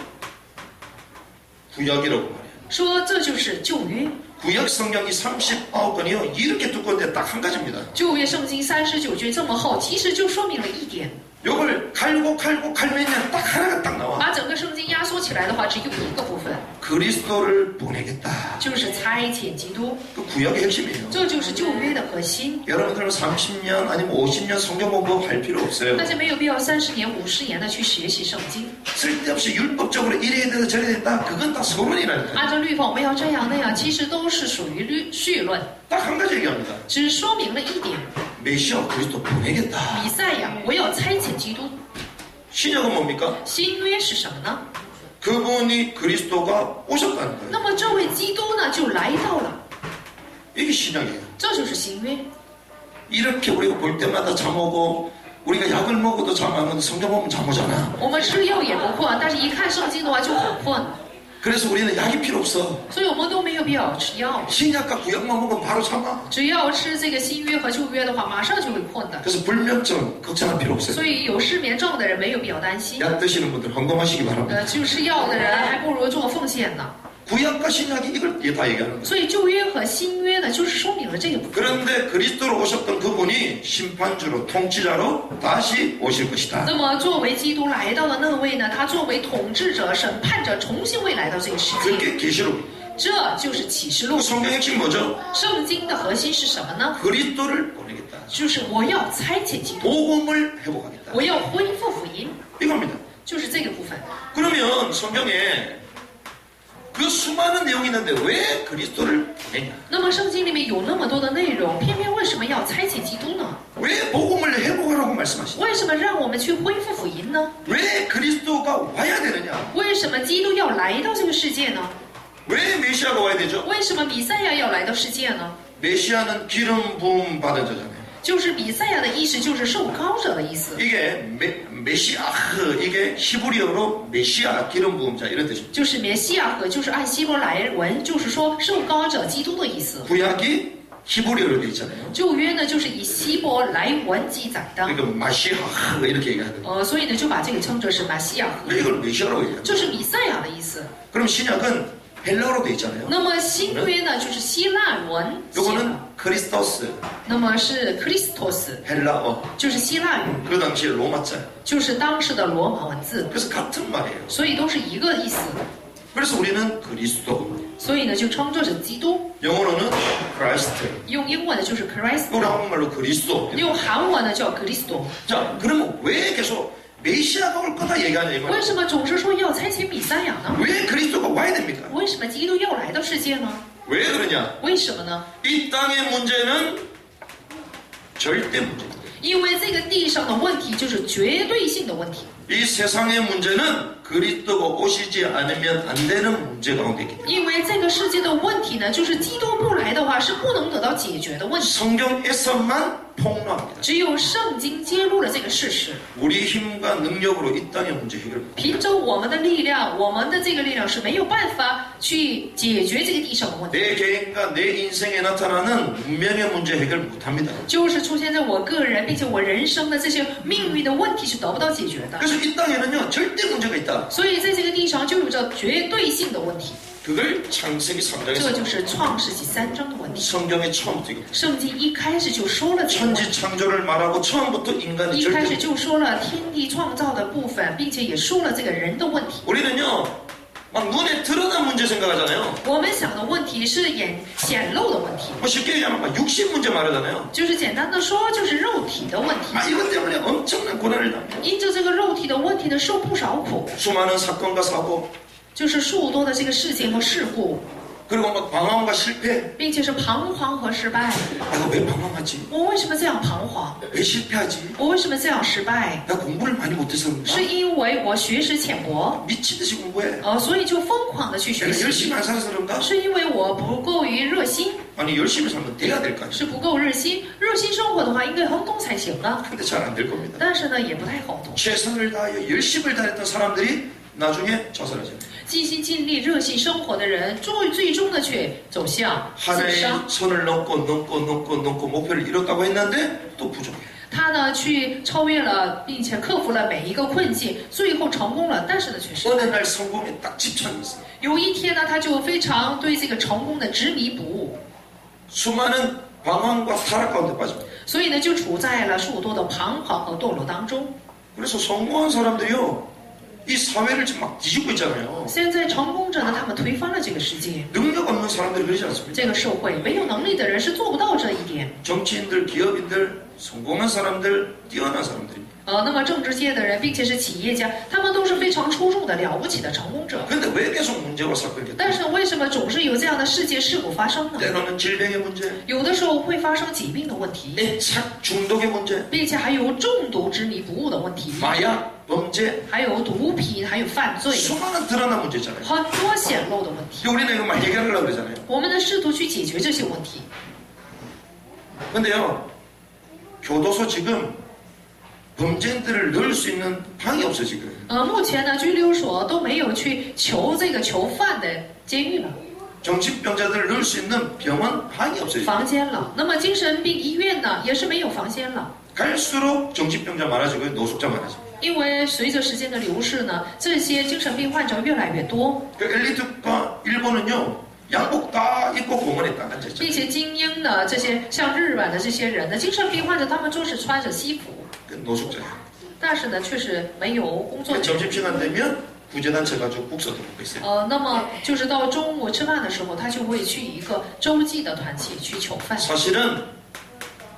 구약이라고 말해요. 说这就是旧约。 구약 성경이 39권이요, 이렇게 두꺼운데 딱 한 가지입니다. 旧约圣经39卷这么厚，其实就说明了一点： 요걸 갈고 갈면요, 딱 하나가 딱 나와. 把整个圣经压缩起来的话，只有一个部分， 그리스도를 보내겠다. 就是差遣基督， 그 구약의 핵심이에요. 这就是旧约的核心。 여러분들은 30년 아니면 50년 성경 공부할 필요 없어요. 大家没有必要30年、50年的去学习圣经， 쓸데없이 율법적으로 이래야 된다 저래야 된다 그건 다 소문이라니까요. 按照律法我们要这样那样，其实都是属于绪论， 딱 한 가지 얘기합니다. 只说明了一点： 메시아 그리스도 보내겠다. 弥赛亚，我要差遣基督。 신약은 뭡니까? 新约是什么呢？ 그분이 그리스도가 오셨다는 거예요. 那么这位基督呢，就来到了， 이게 신약이에요. 这就是新约。 이렇게 우리가 볼 때마다 잠 오고 우리가 약을 먹어도 잠 안 오는데 성경 보면 잠 오잖아. 我们吃药也不困，但是一看圣经的话就很困， 그래서 우리는 약이 필요 없어. 所以我们都没有必要吃药。 신약과 구약만 먹으면 바로 잠아. 只要吃这个新约和旧约的话，马上就会困的。 그래서 불면증 걱정할 필요 없어요. 所以有失眠症的人没有必要担心。 약 드시는 분들 헌금하시기 바랍니다. 只有吃药的人还不如做奉献呢。 구약과 신약이 이걸 다 얘기하는 거예요. 所以旧约和新约呢，就是说明了这个部分。 그런데 그리스도로 오셨던 그분이 심판주로 통치자로 다시 오실 것이다. 那么作为基督来到的那位呢，他作为统治者、审判者，重新会来到这个世界。 그게 계시록. 这就是启示录。 성경 핵심 뭐죠? 圣经的核心是什么呢？ 그리스도를 보내겠다. 就是我要差遣基督， 복음을 회복하겠다. 我要恢复福音， 이겁니다. 就是这个部分。 그러면 성경에 그 수많은 내용이 있는데 왜 그리스도를 보내냐? 那么圣经里面有那么多的内容，偏偏为什么要差遣基督呢？ 왜 복음을 회복하라고 말씀하시냐? 为什么让我们去恢复福音呢？ 왜 그리스도가 와야 되느냐? 为什么基督要来到这个世界呢？ 왜 메시아가 와야 되죠? 为什么弥赛亚要来到世界呢？ 메시아는 기름 부음 받은 자잖아요. 就是弥赛亚的意思，就是受膏者的意思， 이게 메시아흐 이게 히브리어로 메시아 기름 부음자 이런 뜻입니다. 就是梅西亚和就是按希伯来文，就是说受膏者基督的意思。 구약이 히브리어로 돼 있잖아요. 旧约呢就是以希伯来文记载的， 그러니까 마시아 이렇게 얘기하거든요. 所以呢就把这个称作是马西亚河， 근데 이걸 메시아라고 얘기해요. 就是弥赛亚的意思。 그럼 신약은 헬라어로 돼 있잖아요. 那么新约呢就是希腊文写 요거는 的， 크리스토스 那么是 Christos， 헬라어 就是希腊语， 그 당시에 로마자. 就是当时的罗马文字， 그래서 같은 말이에요. 所以都是一个意思。 그래서 우리는 그리스도. 所以呢就称作是基督， 영어로는 크라이스트. 用英文呢就是 Christ， 우리 한국말로 그리스도. 用韩文呢叫 Christo。 자, 그러면 왜 계속 메시아가 올 거다 얘기하냐 为 이거예요. 什么总是说要差遣弥赛亚呢？ 왜 그리스도가 와야 됩니까? 为什么基督要来到世界呢？ 왜 그러냐? 为什么呢？ 이 땅의 문제는 절대 문제입니다. 因为这个地上的问题就是绝对性的问题， 이 세상의 문제는 그리스도가 오시지 않으면 안 되는 문제 가운데 있기 때문에 因为这个世界的问题呢，就是基督不来的话是不能得到解决的问题。 성경에서만 폭로합니다. 只有圣经揭露了这个事实， 우리 힘과 능력으로 이 땅의 문제 해결. 凭着我们的力量，我们的这个力量是没有办法去解决这个地上的问题， 내 개인과 내 인생에 나타나는 운명의 문제 해결 못합니다. 就是出现在我个人并且我人生的这些命运的问题是得不到解决的。 그래서 이 땅에는요 절대 문제가 있다. 所以在这个地上就有着绝对性的问题， 그걸 창세기 这 3장에서 就是创世纪3章的问题。 성경의 처음부터 이거. 圣经一开始就说了这个问题， 천지 창조를 말하고 처음부터 인간이 一开始 절대. 就说了天地创造的部分，并且也说了这个人的问题。 우리는요 막 눈에 드러난 문제 생각하잖아요. 我们想的问题是显露的问题， 뭐 쉽게 얘기하면 막 육신 문제 말하잖아요. 就是简单的说，就是肉体的问题。 막 이것 때문에 엄청난 고난을 당해요. 因着这个肉体的问题呢，受不少苦， 수많은 사건과 사고 就是数多的这个事情和事故， 그리고 막 방황과 실패. 并且是彷徨和失败。 내가 왜 방황하지? 我为什么这样彷徨？ 왜 실패하지? 我为什么这样失败？ 내가 공부를 많이 못해서 그런가? 是因为我学识浅薄， 미친 듯이 공부해. 所以就疯狂的去学 내가 习。 열심히 안 살아서 그런가? 是因为我不够于热心， 아니 열심히 살면 돼야 될 거 아니야. 是不够热心。热心生活的话，应该很懂才行啊。 근데 잘 안 될 겁니다. 但是呢，也不太好懂。 최선을 다하여 열심을 다했던 사람들이 나중에 자살하죠. 尽心尽力、热心生活的人，最终的却走向自 하나의 杀。 선을 넘고 목표를 이뤘다고 했는데 또 부족해. 他呢，去超越了，并且克服了每一个困境，最后成功了。但是呢，却失 어느 败。 날 성공에 딱 집착이 있어. 有一天呢，他就非常对这个成功的执迷不悟， 수많은 방황과 타락 가운데 빠집니다. 所以呢，就处在了数多的彷徨和堕落当中。 그래서 성공한 사람들이요. 이 사회를 지금 막 뒤집고 있잖아요. 现在成功者呢，他们推翻了这个世界， 능력 없는 사람들이 그러지 않습니까? 这个社会没有能力的人是做不到这一点。 정치인들, 기업인들, 성공한 사람들, 뛰어난 사람들입니다. 那么政治界的人，并且是企业家，他们都是非常出众的、了不起的成功者。 근데 왜 계속 문제와 사건이 但 겠다? 是为什么总是有这样的世界事故发生呢？ 때로는 질병의 문제, 有的时候会发生疾病的问题， 애착 중독의 문제, 并且还有中毒执迷不悟的问题， 마약, 범죄, 还有毒品，还有犯罪， 수많은 드러난 문제 있잖아요. 很多显露的问题。 우리는 이거 막 해결하려고 그러잖아요. 我们呢试图去解决这些问题， 근데요, 교도소 지금 범죄인들을 넣을 수 있는 방이 없어 지금. 目前呢拘留所都没有去囚这个囚犯的监狱了， 정신병자들을 넣을 수 있는 병원 방이 없어요. 房间了。那么精神病医院呢也是没有房间了。 갈수록 정신병자 많아지고 노숙자 많아지고. 因为随着时间的流逝呢，这些精神病患者越来越多， 그 엘리트가 일본은요 양복 다 입고 공원에 딱 앉아 并 있잖아요. 且精英的这些像日本的这些人呢，精神病患者他们就是穿着西服， 그 노숙자예요. 但是呢却是没有工作 그 的人。 점심시간 되면 구제단체 가지고 국서도 먹고 있어요. 那么就是到中午吃饭的时候，他就会去一个洲际的团体去求饭。 사실은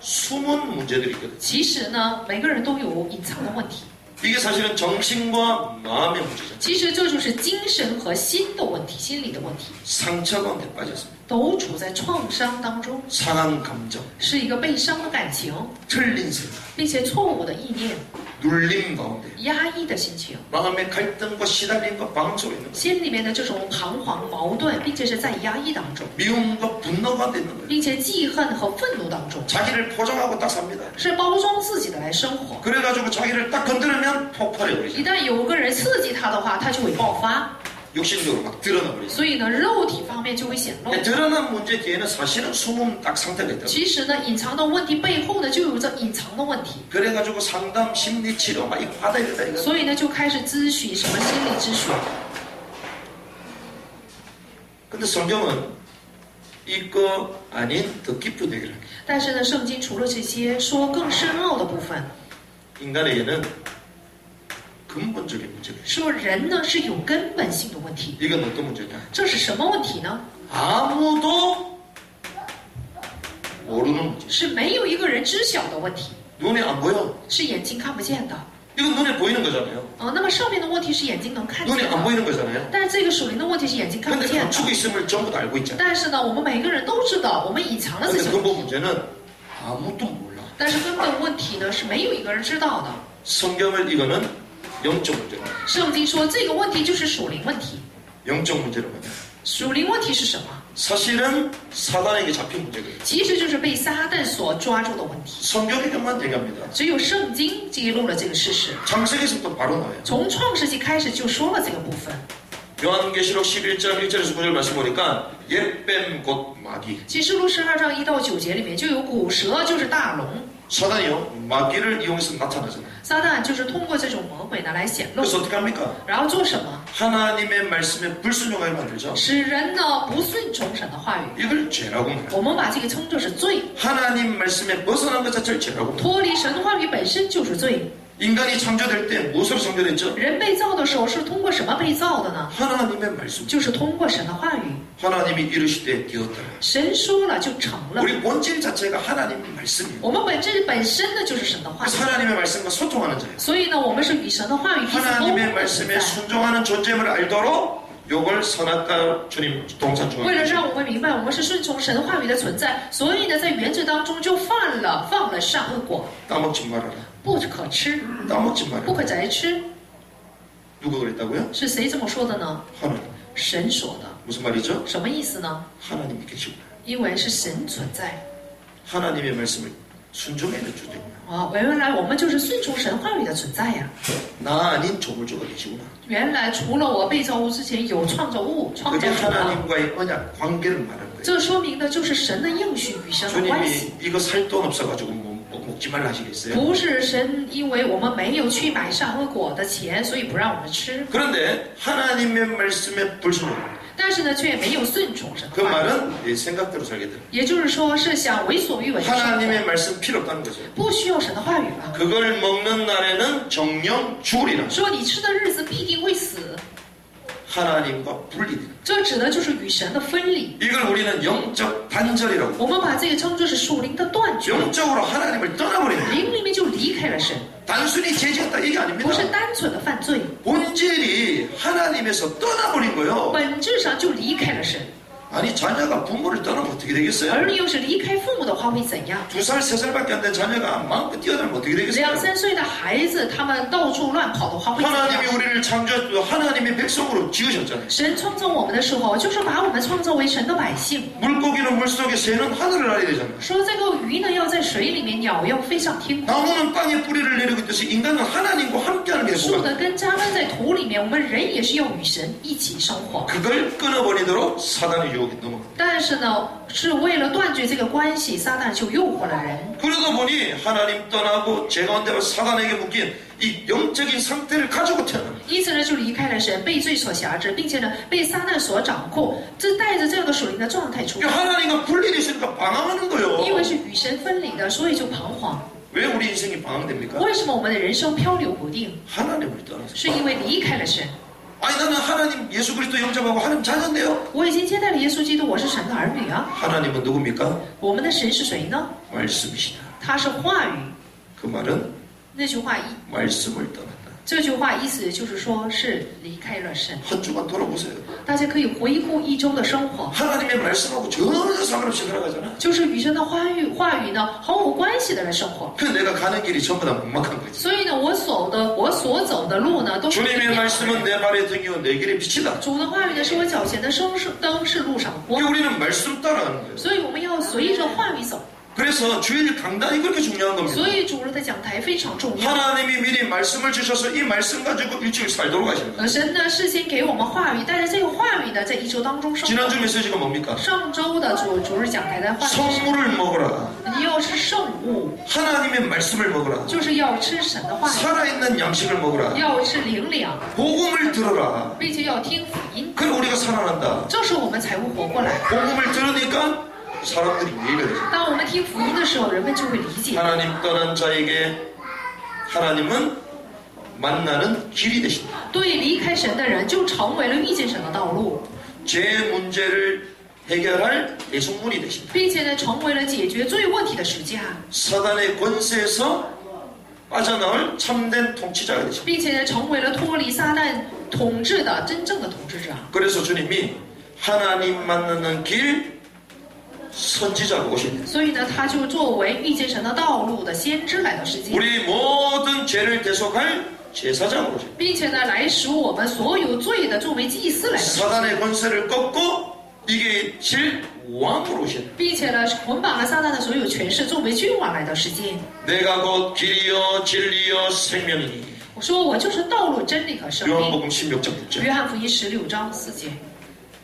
숨은 문제들이 있거든요. 其实呢，每个人都有隐藏的问题， 이게 사실은 정신과 마음의 문제죠. 其实这就是精神和心的问题，心理的问题， 상처 가운데 빠졌습니다. 都处在创伤当中， 상한 감정, 是一个悲伤的感情， 틀린 생각, 并且错误的意念， 눌림 가운데 压抑的心情， 마음의 갈등과 시달림과 방황 속에 있는 거예요. 心里面的这种彷徨矛盾，并且是在压抑当中， 미움과 분노 가운데 있는 거예요. 并且记恨和愤怒当中， 자기를 포장하고 딱 삽니다. 是包装自己的来生活。 그래가지고 자기를 딱 건드리면 폭발해 버리죠. 一旦有个人刺激他的话，他就会爆发。 육신적으로 막 드러나 버리죠. 所以呢，肉体方面就会显露。 드러난 문제 뒤에는 사실은 숨은 딱 상태가 있다. 其实呢，隐藏的问题背后呢，就有着隐藏的问题。 그래가지고 상담, 심리 치료 막 이거 받아야 된다 이거. 所以呢，就开始咨询什么心理咨询。 근데 성경은 이거 아닌 더 깊은 얘기를 합니다. 但是呢，圣经除了这些，说更深奥的部分， 인간에게는 근본적인 문제가 있어요. 说人呢是有根本性的问题。 이건 어떤 문제냐? 这是什么问题呢？ 아무도 모르는 문제. 是没有一个人知晓的问题， 눈에 안 보여. 是眼睛看不见的。 이건 눈에 보이는 거잖아요. 那么上面的问题是眼睛能看见 눈에 안 的， 보이는 거잖아요. 但是这个属灵的问题是眼睛看不 근데 见的。 감추고 있음을 전부 다 알고 있잖아요. 但是呢，我们每个人都知道，我们隐藏了这 근데 些问 근본 题。 문제는 아무도 몰라. 但是根本问题呢，是没有一个人知道的。 성경을 이거는 영적 문제로. 圣经说这个问题就是属灵问题。 영적 문제로 뭐냐? 属灵问题是什么？ 사실은 사단에게 잡힌 문제거든요. 其实就是被撒旦所抓住的问题。 성경이 그만 얘기합니다. 只有圣经揭露了这个事实。 창세기에서부터 바로 나와요. 从创世纪开始就说了这个部分。 요한계시록 11장 1절에서 9절 말씀 보니까 옛뱀 곧 마귀. 启示录12章1到9节里面就有古蛇，就是大龙。 사단이요 마귀를 이용해서 나타나잖아요. 撒旦就是通过这种魔鬼呢来显露， 그래서 어떻게 합니까? 然后做什么？ 하나님의 말씀에 불순종하게 만들죠. 使人呢不顺从神的话语。 이걸 죄라고 말해요. 我们把这个称作是罪， 하나님 말씀에 벗어난 것 자체를 죄라고 말해요. 脱离神的话语本身就是罪。 인간이 창조될 때 무엇으로 창조됐죠? 人被造的时候是通过什么被造的呢？ 하나님의 말씀. 就是通过神的话语。 하나님이 이르시되 되었더라. 神说了就成了。 우리 본질 자체가 하나님의 말씀이에요. 我们本身呢就是神的话语， 그래서 하나님의 말씀과 소통하는 자예요. 所以呢，我们是与神的话语彼此沟 하나님의 通的存 말씀에 在。 순종하는 존재임을 알도록 요걸 선악과 주님 동산 为了 중앙에 让我们明白我们是顺从神话语的存在，所以呢，在原则当中就放了善恶果， 따먹지 말아라. 不可吃， 따먹지 不 말아라. 可再吃。 누가 그랬다고요? 是谁这么说的呢？ 하나님. 神说的。 무슨 말이죠? 什么意思呢？ 하나님이 계시구나. 因为是神存在 하나님의 말씀을 순종해야 될 존재구나. 啊，原来我们就是顺从神话语的存在呀。 나 아닌 조물주가 계시구나. 原来除了我被造物之前，有创造物、创 그게 造主啊。 하나님과의 언약 관계를 말하는 거예요. 这说明的就是神的应许与神的关系。 주님이 이거 살 돈 없어가지고 먹지 말라 하시겠어요? 不是神，因为我们没有去买善恶果的钱，所以不让我们吃。 그런데 하나님의 말씀에 불순종. 但是呢，却没有顺从神 그 的话语。 말은 내 생각대로 살게 돼. 也就是说，是想为所欲为的生活， 하나님의 말씀 필요 없다는 거죠. 不需要神的话语了。 그걸 먹는 날에는 정령 죽으리라. 说你吃的日子必定会死， 하나님과 분리되는. 这指的就是与神的分离。 이걸 우리는 영적 단절이라고. 我们把这个称作是属灵的断绝， 영적으로 하나님을 떠나버리는. 灵里面就离开了神， 단순히 죄지었다 이게 不 아닙니다. 是单纯的犯罪， 본질이 하나님에서 떠나버린 거예요. 本质上就离开了神。 아니 자녀가 부모를 떠나면 어떻게 되겠어요? 儿女要是离开父母的话会怎样？ 2살, 3살밖에 안 된 자녀가 마음껏 뛰어다니면 어떻게 2、 되겠어요? 3岁的孩子，他们到处乱跑的话会怎 하나님이 样？ 우리를 창조했고 하나님의 백성으로 지으셨잖아요. 神创造我们的时候，就是把我们创造为神的百姓。 물고기는 물속에 새는 하늘을 날아야 되잖아요. 说这个鱼呢要在水里面，鸟要飞上天空。 나무는 땅에 뿌리를 내리고 있듯이 인간은 하나님과 함께하는 게 树 뭐가 的根扎根在土里面，我们人也是要与神一起生活。 그걸 끊어버리도록 사단의 유혹이 넘어갑니다. 但是呢，是为了断绝这个关系，撒旦就诱惑了人。 그러다 보니 하나님 떠나고 죄 가운데 사단에게 묶인 이 영적인 상태를 가지고 태어납니다. 因此呢，就离开了神，被罪所辖制，并且呢，被撒旦所掌控，这带着这样的属灵的状态出 이게 来。 하나님과 분리되시니까 방황하는 거예요. 因为是与神分离的，所以就彷徨。 왜 우리 인생이 방황됩니까? 为什么我们的人生漂流不定？ 하나님을 떠나서. 是因为离开了神。 아니 나는 하나님 예수 그리스도 영접하고 하나님 자녀인데요. 我已经接待了耶稣基督，我是神的儿女啊。 하나님은 누굽니까? 我们的神是谁呢？ 말씀이시다. 他是话语。 그 말은 那句话말씀을 떠난다. 这句话意思就是说是离开了神。 한 주만 돌아보세요. 大家可以回顾一周的生活， 하나님의 말씀하고 전혀 상관없이 살아가잖아. 就是与神的话语呢毫无关系的来生活。 그래서 내가 가는 길이 전부 다 막막한 거지. 所以呢，我所走的路呢，都是 주님의 말씀은 내 발의 등이요 내 길의 빛이다. 主的话语呢，是我脚前的灯，是路上的 이게 光。 우리는 말씀 따라가는 거예요. 所以我们要随着话语走。 그래서 주일 강단이 그렇게 중요한 겁니다. 所以主日的讲台非常重要。 하나님이 미리 말씀을 주셔서 이 말씀 가지고 일주일 살도록 하시는 거예요. 神呢事先给我们话语，带着这个话语呢，在一周当中生活。 지난주 메시지가 뭡니까? 上周的主日讲台的话语是， 성물을 먹어라. 你要吃圣物， 하나님의 말씀을 먹어라. 就是要吃神的话语， 살아있는 양식을 먹어라. 要吃灵粮， 복음을 들어라. 并且要听福音， 그래 우리가 살아난다. 这时我们才会活过来。 복음을 들으니까 사람들이 이해가 되죠. 当我们听福音的时候，人们就会理解。 하나님 떠난 자에게 하나님은 만나는 길이 되신다. 对离开神的人，就成为了遇见神的道路， 제 문제를 해결할 대속문이 되신다. 并且呢，成为了解决罪问题的实价， 사단의 권세에서 빠져나올 참된 통치자가 되십니다. 并且呢，成为了脱离撒旦统治的真正的统治者。 그래서 주님이 하나님 만나는 길 선지자로 오십니다. 所以呢，他就作为遇见神的道路的先知来到世界， 우리 모든 죄를 대속할 제사장으로 오십니다. 并且呢，来赎我们所有罪的作为祭司来到世界， 사단의 권세를 꺾고 이게 질 왕으로 오십니다. 并且呢，捆绑了撒旦的所有权势，作为君王来到世界。 내가 곧 길이요 진리요 생명이니. 我说我就是道路、真理和生命。 요한복음 16장 6절. 约翰福音16章4节。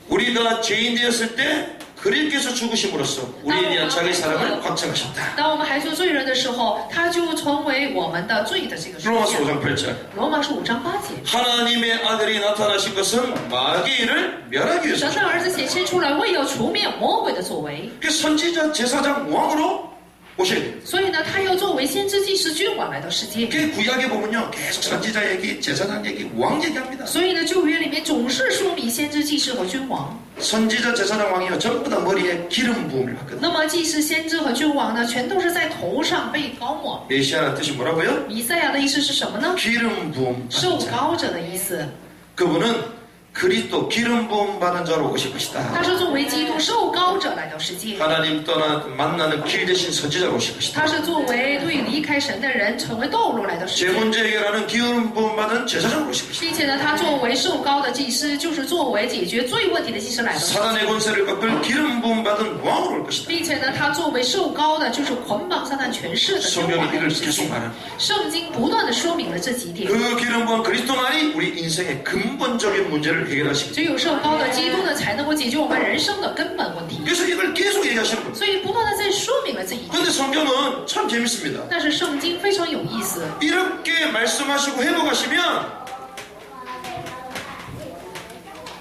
우리가 죄인 되었을 때 그리스도께서 죽으심으로써 우리에 대한 자기 사랑을 확증하셨다. 当我们还做罪人的时候，他就成为我们的罪的这个赎 로마서 价。 5장 8절. 罗马书5章8节。 하나님의 아들이 나타나신 것은 마귀의 일을 멸하기 神 위해서. 的儿子显现出来，为要除灭魔鬼的作为。 그 선지자 제사장 왕으로 오셔야 돼요. 所以呢，他要作为先知、祭司、君王来到世界。 그 구약에 보면요 계속 선지자 얘기, 제사장 얘기, 왕 얘기합니다. 所以呢，旧约里面总是说明先知、祭司和君王。 선지자, 제사장, 왕이요 전부 다 머리에 기름 부음을 받거든요. 那么祭司、先知和君王呢，全都是在头上被膏抹。 메시아라는 뜻이 뭐라고요? 弥赛亚的意思是什么呢？ 기름 부음 受 받은 자. 膏者的意思。 그분은 그리스도 기름 부음 받은 자로 오실 他 것이다. 是作为基督受膏者来到世界。 하나님 떠나 만나는 길 대신 선지자로 오실 것이다. 他是作为对离开神的人成为道路来到世 제 界， 문제 해결하는 기름 부음 받은 제사장으로 오실 것이다. 并且呢，他作为受膏的祭司，就是作为解决罪问题的祭司来到世界， 사단의 권세를 꺾을 기름 부음 받은 왕으로 올 것이다. 并且呢，他作为受膏的，就是捆绑撒旦权势的君 성경이 王来 이걸 到世 계속 界。 말합니다. 圣经不断的说明了这几点。 그 기름 부은 그리스도만이 우리 인생의 근본적인 문제를 해결하시고 只有受膏的基督呢，才能够解决我们人生的根本问题。 그래서 이걸 계속 얘기하시는 거예요. 所以不断的在说明了这一点。 그런데 성경은 참 재밌습니다. 但是圣经非常有意思， 이렇게 말씀하시고 회복하시면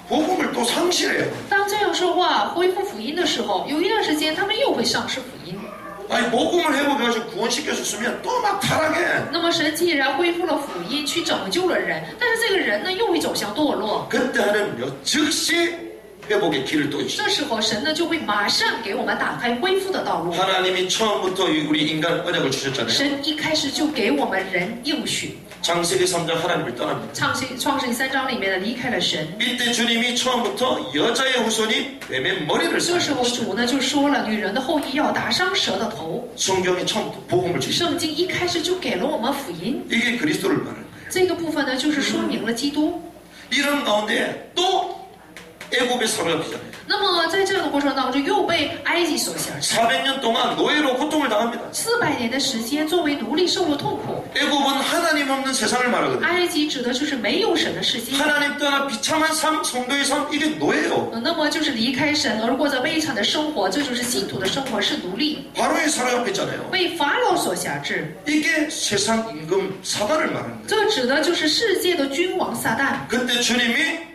복음을 또 상실해요. 当这样说话恢复福音的时候，有一段时间他们又会丧失福音。 아니 복음을 회복해가지고 구원시켜줬으면 또 막 타락해. 那么神既然恢复了福音，去拯救了人，但是这个人呢又会走向堕落。 그때 하나님은요 즉시 회복의 길을 또 주시죠. 这时候神呢就会马上给我们打开恢复的道路。 하나님이 처음부터 우리 인간 언약을 주셨잖아요. 神一开始就给我们人应许。 창세기 3장 하나님을 떠납니다. 创世记3章里面呢离开了神。 이때 주님이 처음부터 여자의 후손이 뱀의 머리를 这时候 쌓는 主呢就说了，女人的后裔要打伤蛇的头。 성경이 처음부터 복음을 주시죠. 圣经一开始就给了我们福音， 이게 그리스도를 말하는 거예요. 这个部分呢就是说明了基督。 이런 가운데 또 애굽에 사로잡히잖아요. 那么在这样的过程当中，又被埃及所辖制。 400년 동안 노예로 고통을 당합니다. 400年的时间，作为奴隶受了痛苦。 애굽은 하나님 없는 세상을 말하거든요. 埃及指的就是没有神的世界。 하나님 떠나 비참한 삶, 성도의 삶, 이게 노예요. 那么就是离开神而过着悲惨的生活，这就是信徒的生活，是奴隶， 바로에 사로잡혔잖아요. 被法老所辖制。 이게 세상 임금 사단을 말하는 거예요. 这指的就是世界的君王撒旦。 그때 주님이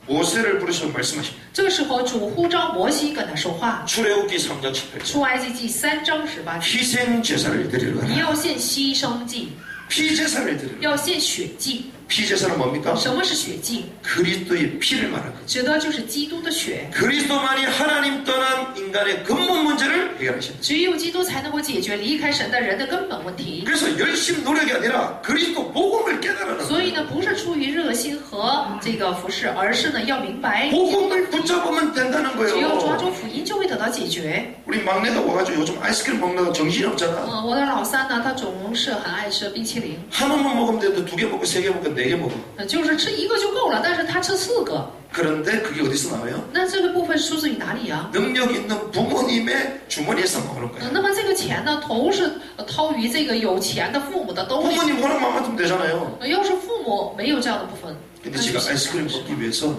모세를 부르셔서 말씀하십니다. 这个时候，主呼召摩西跟他说话。 출애굽기 3장 18절. 出埃及记3章18节， 희생 제사를 你 드리라. 要献牺牲祭， 피제사를 드리라. 要献血祭。 피제사는 뭡니까? 什么是血祭？ 그리스도의 피를 말하는 거예요. 指的就是基督的血。 그리스도만이 하나님 떠난 인간의 근본 문제를 해결하십니다. 只有基督才能够解决离开神的人的根本问题。 그래서 열심 노력이 아니라 그리스도 복음을 깨달으라. 所以呢，不是出于热心和这个服侍，而是呢要明白， 복음을 붙잡으면 된다는 只要抓 거예요. 住福音就会得到解决。 우리 막내가 와가지고 요즘 아이스크림 먹는다고 정신이 없잖아. 我的老三呢，他总是很爱吃冰淇淋， 하나만 먹으면 되는데 2개 먹고 3개 먹고 4개 먹어. 就是吃一个就够了，但是他吃4个。 그런데 그게 어디서 나와요? 那这个部分出自于哪里啊？ 능력 있는 부모님의 주머니에서 나오는 거예요. 那么这个钱呢，都是掏于这个有钱的父母的兜里。 부모님 원하는 마음만 되잖아요. 要是父母没有这样的部分， 근데 제가 아이스크림 먹기 위해서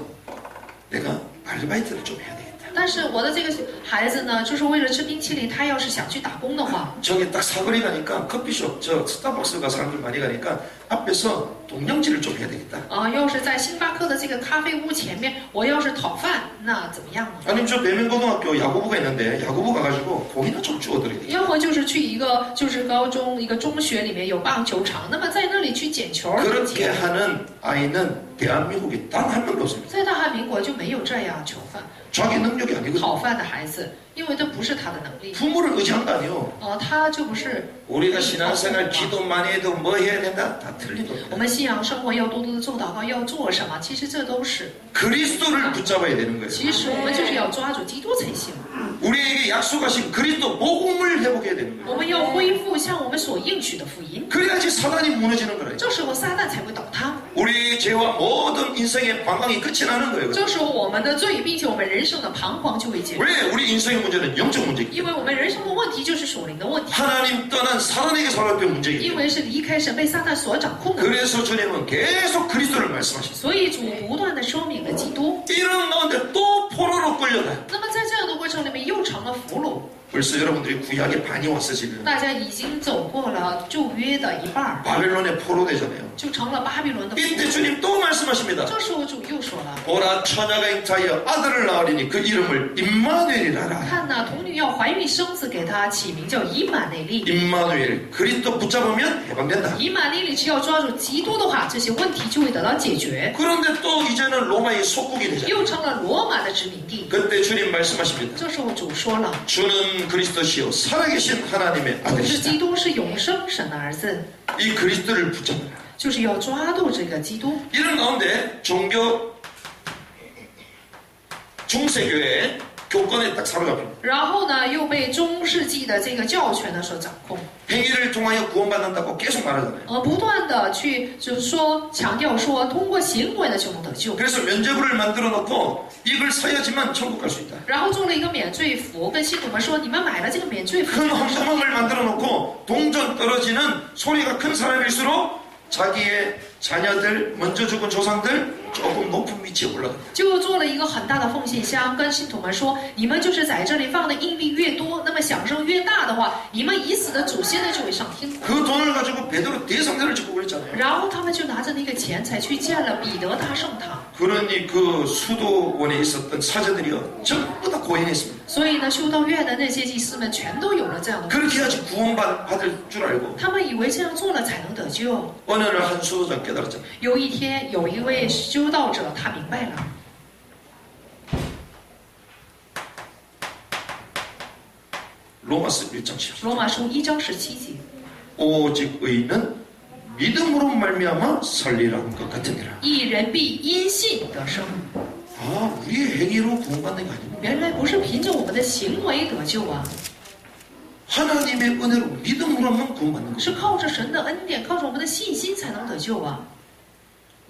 내가 아르바이트를 좀 해야 되겠다. 但是我的这个孩子呢，就是为了吃冰淇淋，他要是想去打工的话， 저기 딱 사거리 가니까 커피숍, 저 스타벅스가 사람들 많이 가니까 앞에서 동령질을 좀 해야 되겠다. 要是在星巴克的这个咖啡屋前面，我要是讨饭，那怎么样呢？ 아니면 저 배면고등학교 야구부가 있는데 야구부 가가지고 고기나 좀 주워드려야 돼. 要么就是去一个就是高中一个中学里面有棒球场，那么在那里去捡球。 그렇게 하는 아이는 대한민국에 단 한 명도 없습니다. 在大韩民国就没有这样囚犯 자기 능력이 아니거든요. 讨饭的孩子，因为这不是他的能力。 부모를 의지한 거 아니에요. 他就不是 우리가 신앙생활 기도 많이 해도 뭐 해야 된다? 다 틀린 我 겁니다. 们信仰生活要多多的做祷告，要做什么？其实这都是。 그리스도를 붙잡아야 되는 거예요. 其实我们就是要抓住基督才行。 우리에게 약속하신 그리스도 복음을 회복해야 되는 거예요. 我们要恢复像我们所应许的福音， 그래야지 사단이 무너지는 거예요. 这时候撒旦才会倒塌。 우리 죄와 모든 인생의 방황이 끝이 나는 거예요. 这时候我们的罪，并且我们人生的彷徨就会解决。 왜? 우리 인생의 문제는 영적 문제이기 因为我们人生的问题就是属灵的问题， 하나님 떠난 사단에게 살았던 문제이기 因为是离开神被撒旦所掌控的。 그래서 주님은 계속 그리스도를 말씀하셨어요. 所以主不断的说明了基督。 이런 가운데 또 포로로 끌려가요. 那么在这样的过程里面，又成了俘虏。 벌써 여러분들이 구약의 반이 왔어 지금. 大家已经走过了旧约的一半儿， 바벨론의 포로 되잖아요. 就成了巴比伦的俘 이때 虏。 주님 또 말씀하십니다. 这时候主又说了。 보라 처녀가 잉타하여 아들을 낳으리니 그 이름을 임마누엘이라라. 看呐，童女要怀孕生子，给她起名叫以马内利。 임마누엘 그리스도 붙잡으면 해방된다. 以马内利只要抓住基督的话，这些问题就会得到解决， 그런데 또 이제는 로마의 속국이 되잖아요. 又成了罗马的殖民地。 그때 주님 말씀하십니다. 这时候主说了， 주는 그리스도시요 살아계신 하나님의 主是 아들이시다. 基督，是永生神的儿子， 이 그리스도를 붙잡으라. 就是要抓住这个基督。 이런 가운데 종교 중세교회 교권에 딱 사로잡힙니다. 然后呢，又被中世纪的这个教权呢所掌控， 행위를 통하여 구원받는다고 계속 말하잖아요. 不断的去就是说强调说，通过行为呢就能得救。 그래서 면죄부를 만들어 놓고 이걸 사야지만 천국 갈 수 있다. 然后做了一个免罪符，跟信徒们说，你们买了这个免罪符 큰 ， 황금함을 만들어 놓고 동전 떨어지는 소리가 큰 사람일수록 자기의 자녀들, 먼저 죽은 조상들 조금 높은 위치에 올라간다. 就做了一个很大的奉献箱，跟信徒们说，你们就是在这里放的硬币越多，那么享受越大的话，你们已死的祖先呢就会上天国。 그 돈을 가지고 베드로 대성전을 짓고 그랬잖아요. 然后他们就拿着那个钱，才去建了彼得大圣堂。 그러니 그 수도원에 있었던 사제들이요 전부 다 고행했습니다. 所以呢，修道院的那些祭司们全都有了这样的， 그렇게 해야지 구원받을 줄 알고 他们以为这样做了才能得救。 어느 날 한 수도자 깨달았잖아요. 有一天，有一位修道者，他明白了， 로마서 1장 10절. 罗马书1章17节， 오직 의는 믿음으로 말미암아 살리라는 것 같으니라. 一人必因信得生。 아, 우리의 행위로 구원받는 게 아닙니다. 原来不是凭着我们的行为得救啊， 하나님의 은혜로 믿음으로만 구원받는 것. 是靠着神的恩典，靠着我们的信心才能得救啊。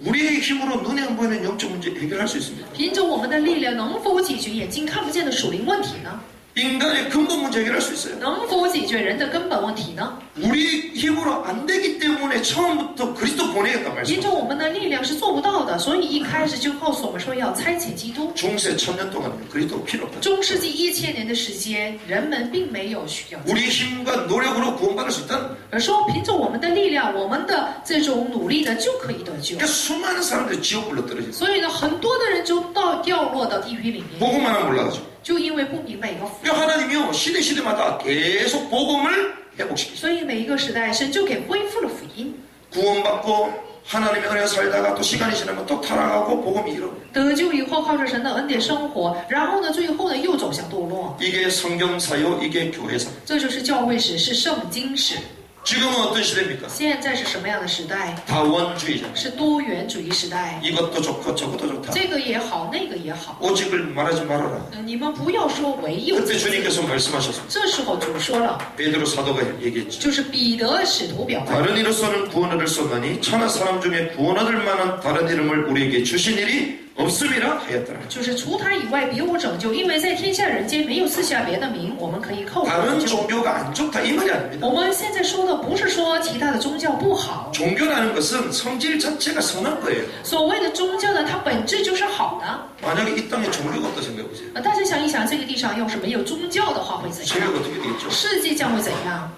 우리의 힘으로 눈에 안 보이는 영적 문제 해결할 수 있습니다. 凭着我们的力量，能否解决眼睛看不见的属灵问题呢？ 인간의 근본 문제 해결할 수 있어요. 能否解决人的根本问题呢？ 우리 힘으로 안 되기 때문에 처음부터 그리스도 보내겠단 凭 말씀. 着我们的力量是做不到的，所以一开始就告诉我们说要差遣基督。 중세 1000년 동안 그리스도 필요 없다. 中世纪1000年的时间，人们并没有需要， 우리 힘과 노력으로 구원받을 수 있다. 而说凭着我们的力量，我们的这种努力呢，就可以得救。 그러니까 수많은 사람들이 지옥불로 떨어졌어요. 所以呢，很多的人就掉落到地狱里面， 복음만 몰라가지고. 就因为不明白一个福。 그러니까 하나님이요 시대마다 계속 복음을 회복시키죠. 所以每一个时代，神就给恢复了福音。 구원받고 하나님의 은혜 살다가 또 시간이 지나면 또 타락하고 복음이 잃어. 得救以后，靠着神的恩典生活，然后呢，最后呢，又走向堕落。 이게 성경사요, 이게 교회사. 这就是教会史，是圣经史。 지금은 어떤 시대입니까? 现在是什么样的时代？ 다원주의자. 是多元主义时代。 이것도 좋고 저것도 좋다. 这个也好，那个也好。 오직을 말하지 말아라. 你们不要说唯有。 그때 주님께서 말씀하셨습니다. 这时候主说了， 베드로 사도가 얘기했죠. 就是彼得使徒表白。 다른 이로서는 구원 얻을 수 없나니 천하 사람 중에 구원 얻을 만한 다른 이름을 우리에게 주신 일이 없음이라 하였더라. 就是除他以外别无拯救，因为在天下人间没有赐下别的名，我们可以靠主 다른 拯救。 종교가 안 좋다 이 말이 아닙니다. 我们现在说的不是说其他的宗教不好， 종교라는 것은 성질 자체가 선한 거예요. 所谓的宗教呢，它本质就是好的。 만약에 이 땅에 종교가 없다 생각해 보세요. 大家想一想，这个地上要是没有宗教的话会怎样？ 세계가 어떻게 되겠죠? 世界将会怎样？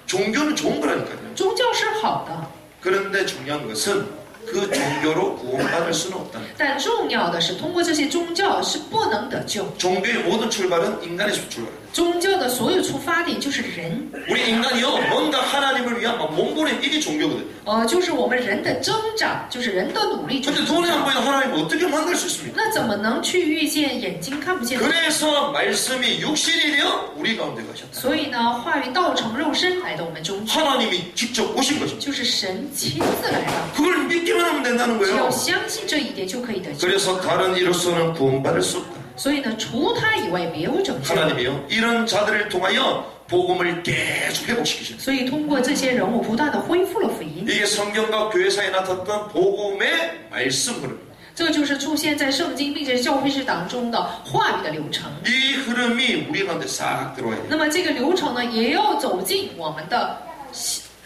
종교는 좋은 거라니까요. 宗教是好的， 그런데 중요한 것은 그 종교로 구원받을 수는 없다. 但重要的是通过这些宗教是不能得救。 종교의 모든 출발은 인간에서 출발합니다. 宗教的所有出发点就是人， 우리 인간이요 뭔가 하나님을 위한 막 몸부림 이게 종교거든요. 就是我们人的挣扎，就是人的努力。就是 근데 宗 눈에 안 教 보이는 하나님을 어떻게 만날 수 있습니까? 那怎么能去遇见眼睛看不见的？ 그래서 말씀이 육신이 되어 우리 가운데 가셨다. 所以呢，话语道成肉身来到我们中间， 하나님이 직접 오신 것입니다. 就是神亲自来到。 그걸 믿기만 하면 된다는 只要 거예요. 相信这一点就可以得救。 그래서 다른 이로서는 구원받을 수 없다. 所以呢，除他以外别无拯救。 하나님이요 이런 자들을 통하여 복음을 계속 회복시키십니다. 所以通过这些人物不断的恢复了福音， 이게 성경과 교회사에 나타났던 복음의 말씀 흐름. 这就是出现在圣经并且教会史当中的话语的流程。 이 흐름이 우리 가운데 싹 들어와야 돼요. 那么这个流程呢，也要走进我们的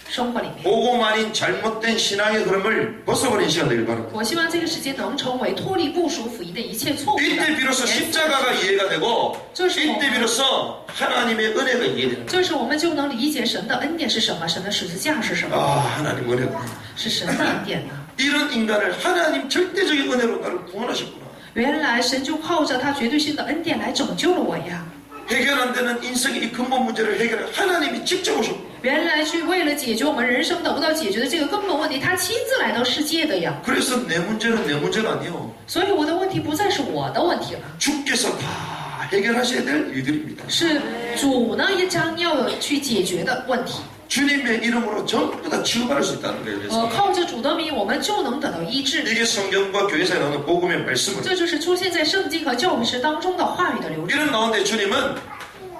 生活里面。 복음 아닌 잘못된 신앙의 흐름을 벗어버린 시간 되길 바랍니다. 我希望这个时间能成为脱离不属福音的一切错误的。 이때 비로소 십자가가 이해가 되고 이때 비로소 하나님의 은혜가 이해되는 这时我们就能理解神的恩典是什么，神的十字架是什么， 아 하나님 은혜구나. 是神的恩典呢。 이런 인간을 하나님 절대적인 은혜로 나를 구원하셨구나. 原来神就靠着他绝对性的恩典来拯救了我呀。 해결 안 되는 인생의 이 근본 문제를 해결해 하나님이 직접 오셨구나. 原来去为了解决我们人生得不到解决的这个根本问题，他亲自来到世界的呀。 그래서 내 문제는 내 문제가 아니요. 所以我的问题不再是我的问题了， 주께서 다 해결하셔야 될 일들입니다. 是主呢也将要去解决的问题。 주님의 이름으로 전부 다 치유받을 수 있다는 거예요. 그래서 靠着主的名，我们就能得到医治。 이게 성경과 교회사에 나오는 복음의 말씀을 这就是出现在圣经和教会史当中的话语的流程。 이런 가운데 주님은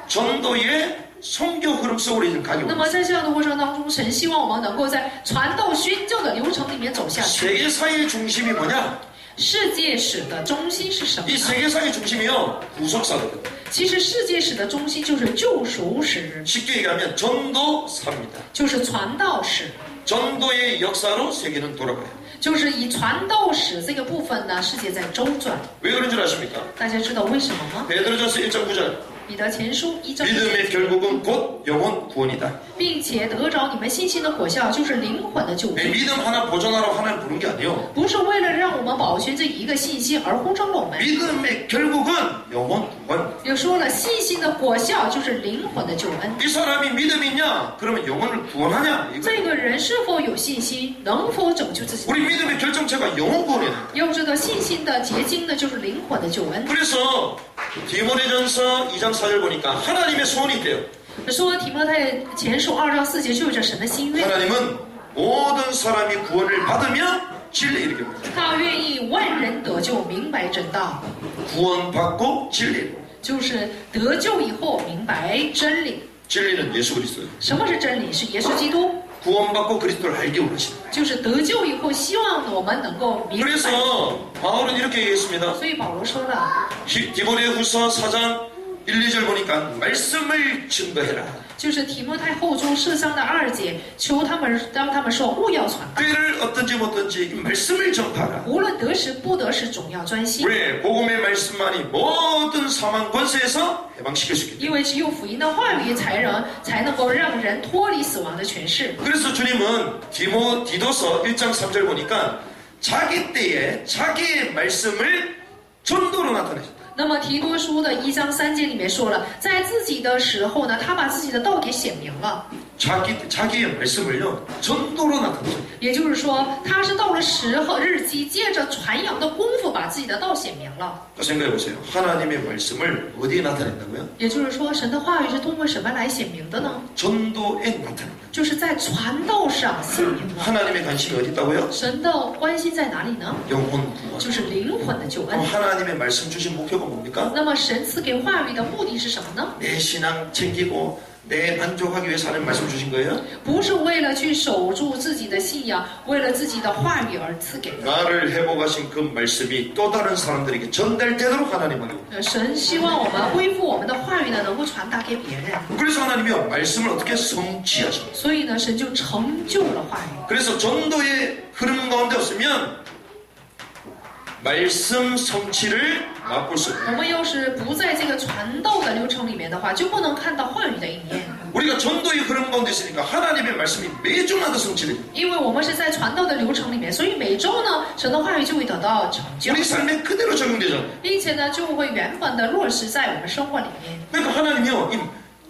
전도의 성교 흐름 속으로 이제 가기 那么在这样的过程当中，神希望我们能够在传道宣教的流程里面走下去。 세계사의 중심이 뭐냐? 世界史的中心是什么 이 呢？ 세계사의 중심이요 구속사거든요. 其实世界史的中心就是救赎史， 쉽게 얘기하면 전도사입니다. 就是传道史， 전도의 역사로 세계는 돌아가요. 就是以传道史这个部分呢，世界在周转。 왜 그런 줄 아십니까? 大家知道为什么吗？ 베드로전서 1장 9절 彼得前书1章9 믿음의 결국은 곧 영혼 구원이다. 并且得着你们信心的果效，就是灵魂的救 네, 赎。 믿음 하나 보존하라고 하나님 부른 게 아니에요. 不是为了让我们保全这一个信心而呼召了我们， 믿음의 결국은 영혼 구원. 也说了信心的果效就是灵魂的救恩。 이 사람이 믿음이 있냐? 그러면 영혼을 구원하냐? 이거. 这个人是否有信心，能否拯救自己？ 우리 믿음의 결정체가 영혼 구원이야. 要知道信心的结晶呢，就是灵魂的救恩。 그래서 디모데전서 2장 4절 보니까 하나님의 소원이 있대요. 说提摩太前书2章4节就有着神的心愿， 하나님은 모든 사람이 구원을 받으며 진리 이렇게 봅니다. 他愿意万人得救，明白真道， 구원받고 진리. 就是得救以后明白真理。 진리는 예수 그리스도예요. 什么是真理？是耶稣基督， 구원받고 그리스도를 알기 원하시는 거예요. 就是得救以后希望我们能够明白。 그래서 바울은 이렇게 얘기했습니다. 所以保罗说了， 디모데후서 4장 1, 2절 보니까 말씀을 증거해라. 就是提摩太后书4章的2节，求他们让他们说务要传道， 때를 어떤지 못든지 이 말씀을 전파하라. 无论得时不得时，总要专心。 왜? 복음의 말씀만이 모든 사망 권세에서 해방시킬 수 있기 때문에. 因为只有福音的话语才能够让人脱离死亡的权势。 그래서 주님은 디도서 1장 3절 보니까 자기 때에 자기의 말씀을 전도로 나타내셨다. 那么提多书的1章3节里面说了，在自己的时候呢，他把自己的道给显明了。 자기의 말씀을요 전도로 나타내셨다. 也就是说，他是到了时候日期，借着传扬的功夫，把自己的道显明了。 생각해 보세요. 하나님의 말씀을 어디에 나타낸다고요? 也就是说，神的话语是通过什么来显明的呢？ 전도에 나타낸다. 就是在传道上显明了。 하나님의 관심이 어디 있다고요? 神的关心在哪里呢？ 영혼 구원. 就是灵魂的救恩。 하나님의 말씀 주신 목표가 뭡니까? 那么神赐给话语的目的是什么呢？ 내 신앙 챙기고 내 만족하기 위해서 하는 말씀 주신 거예요? 不是为了去守住自己的信仰，为了自己的话语而赐给。 나를 회복하신 그 말씀이 또 다른 사람들에게 전달되도록 하나님은 神希望我们恢复我们的话语呢，能够传达给别人。 그래서 하나님이요 말씀을 어떻게 성취하십니까? 所以呢，神就成就了话语。 그래서 전도의 흐름 가운데 없으면 말씀 성취를 맛볼 수 없어요. 我们要是不在这个传道的流程里面的话，就不能看到话语的应验。 우리가 전도의 흐름 가운데 있으니까 하나님의 말씀이 매주마다 성취돼요. 因为我们是在传道的流程里面，所以每周呢，神的话语就会得到成就， 우리 삶에 그대로 적용되죠. 并且呢，就会原本的落实在我们生活里面。 그러니까 하나님이요 이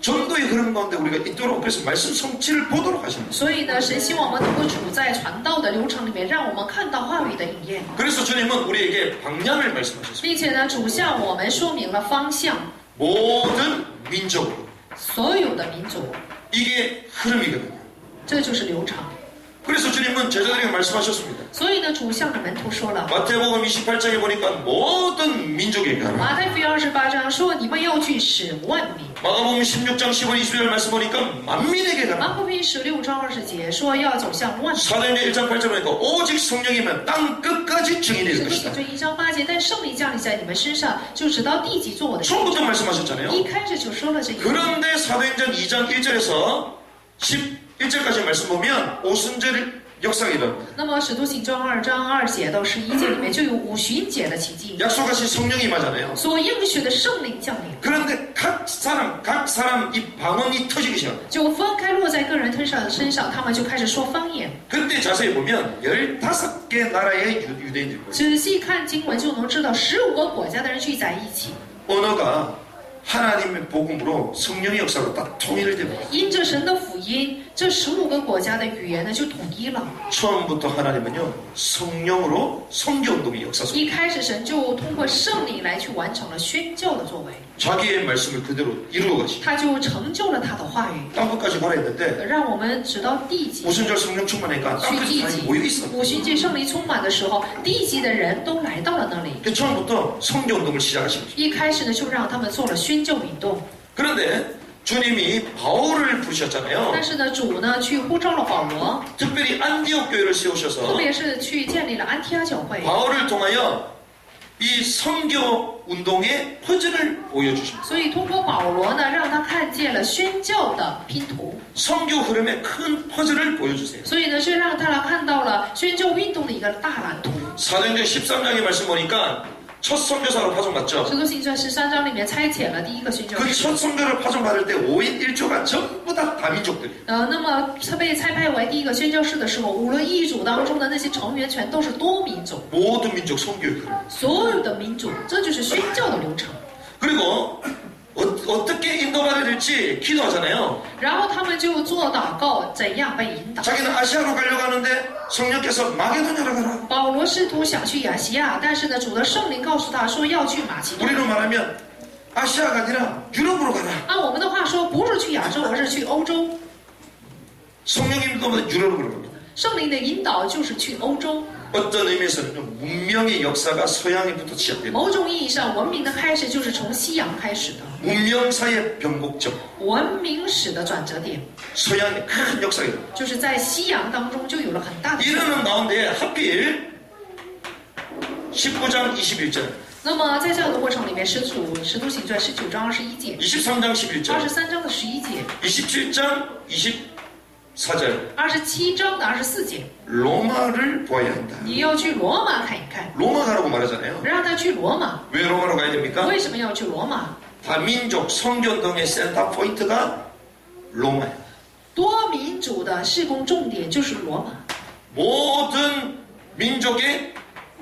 전도의 흐름 가운데 우리가 있도록 그래서 말씀 성취를 보도록 하십니다. 所以呢，神希望我们能够处在传道的流程里面，让我们看到话语的应验， 그래서 주님은 우리에게 방향을 말씀하셨습니다. 并且呢，主向我们说明了方向。 모든 민족으로 所有的民族， 이게 흐름이거든요. 这就是流程。 그래서 주님은 제자들에게 말씀하셨습니다. 所以呢，主向着门徒说了， 마태복음 28장에 보니까 모든 민족에게 가라. 马太福音28章说，你们要去使万民。 마가복음 16장 15절 20절 말씀 보니까 만민에게 가라. 马可福音16章20节说要走向万民。 사도행전 1장 8절 보니까 오직 성령이면 땅 끝까지 증인이 될 使徒 것이다. 行传1章8节，但圣灵降临在你们身上，就直到地极做我的见 처음부터 证。 말씀하셨잖아요. 一开始就说了这一句。 그런데 사도행전 2장 1절에서 11절까지 말씀 보면 오순절 역사가 일어납니다. 那么使徒行传2章2节到11节里面就有五旬节的奇迹， 약속하신 성령이 임하잖아요. 所应许的圣灵降临， 그런데 각 사람 이 방언이 터지기 시작. 就分开落在个人身上，他们就开始说方言。 그때 자세히 보면 15개 나라의 유대인들 거예요. 仔细看经文就能知道，15个国家的人聚在一起， 언어가 하나님의 복음으로 성령의 역사로 다 통일을 됩니다. 因着神的福音，这15个国家的语言呢就统一了。 처음부터 하나님은요 성령으로 선교운동의 역사 속 一开始神就通过圣灵来去完成了宣教的作为， 자기의 말씀을 그대로 이루어 가시. 他就成就了他的话语， 땅끝까지 가라 했는데 让我们直到地极。 오순절 성령 충만하니까 去 땅끝에 地 다 极 모여 있어. 五旬节圣灵充满的时候，地极的人都来到了那里。 그 처음부터 선교운동을 시작하신 거죠. 一开始呢，就让他们做了宣教运动。 그런데 주님이 바울을 부르셨잖아요. 但是呢，主呢去呼召了保罗， 특별히 안디옥 교회를 特 세우셔서 别是去建立了安提阿教会。 바울을 통하여 이 선교 운동의 퍼즐을 보여주십니다. 所以通过保罗呢，让他看见了宣教的拼图。 선교 흐름의 큰 퍼즐을 보여주세요. 所以呢，是让他看到了宣教运动的一个大蓝图。 사도행전 13장의 말씀 보니까 첫 선교사로 파송받죠. 使徒行传13章里面差遣了第一个宣教 그 士。 첫 선교를 파송받을 때 5인 1조가 전부 다 다민족들이에요. 那么他被差派为第一个宣教士的时候，五伦一族当中的那些成员全都是多民族， 모든 민족 선교의 흐름. 所有的民族，这就是宣教的流程。 그리고 어떻게 인도받아야 될지 기도하잖아요. 然后他们就做祷告，怎样被引导。 자기는 아시아로 가려고 하는데 성령께서 마게도냐로 가라. 保罗试图想去亚细亚，但是呢，主的圣灵告诉他说要去马其顿。 우리로 말하면 아시아가 아니라 유럽으로 가라. 按我们的话说，不是去亚洲，而是去欧洲。 성령의 인도는 유럽으로 갑니다. 圣灵的引导就是去欧洲。 어떤 의미에서는 문명의 역사가 서양에부터 시작됩니다. 某种意义上，文明的开始就是从西洋开始的， 문명사의 변곡점, 文明史的转折点 서양의 큰 역사가 됩니다. 就是在西洋当中就有了很大的。 이러는 가운데 하필 19장 21절, 那么在这样的过程里面，使徒行传19章21节、 23장 11절, 23章的11节、 27장 24절 27章的24节， 로마를 보아야 한다. 你要去罗马看一看， 로마 가라고 말하잖아요. 让他去罗马。 왜 로마로 가야 됩니까? 为什么要去罗马？ 다민족 선교운동의 센터 포인트가 로마예요. 多民主的事工重点就是罗马， 모든 민족의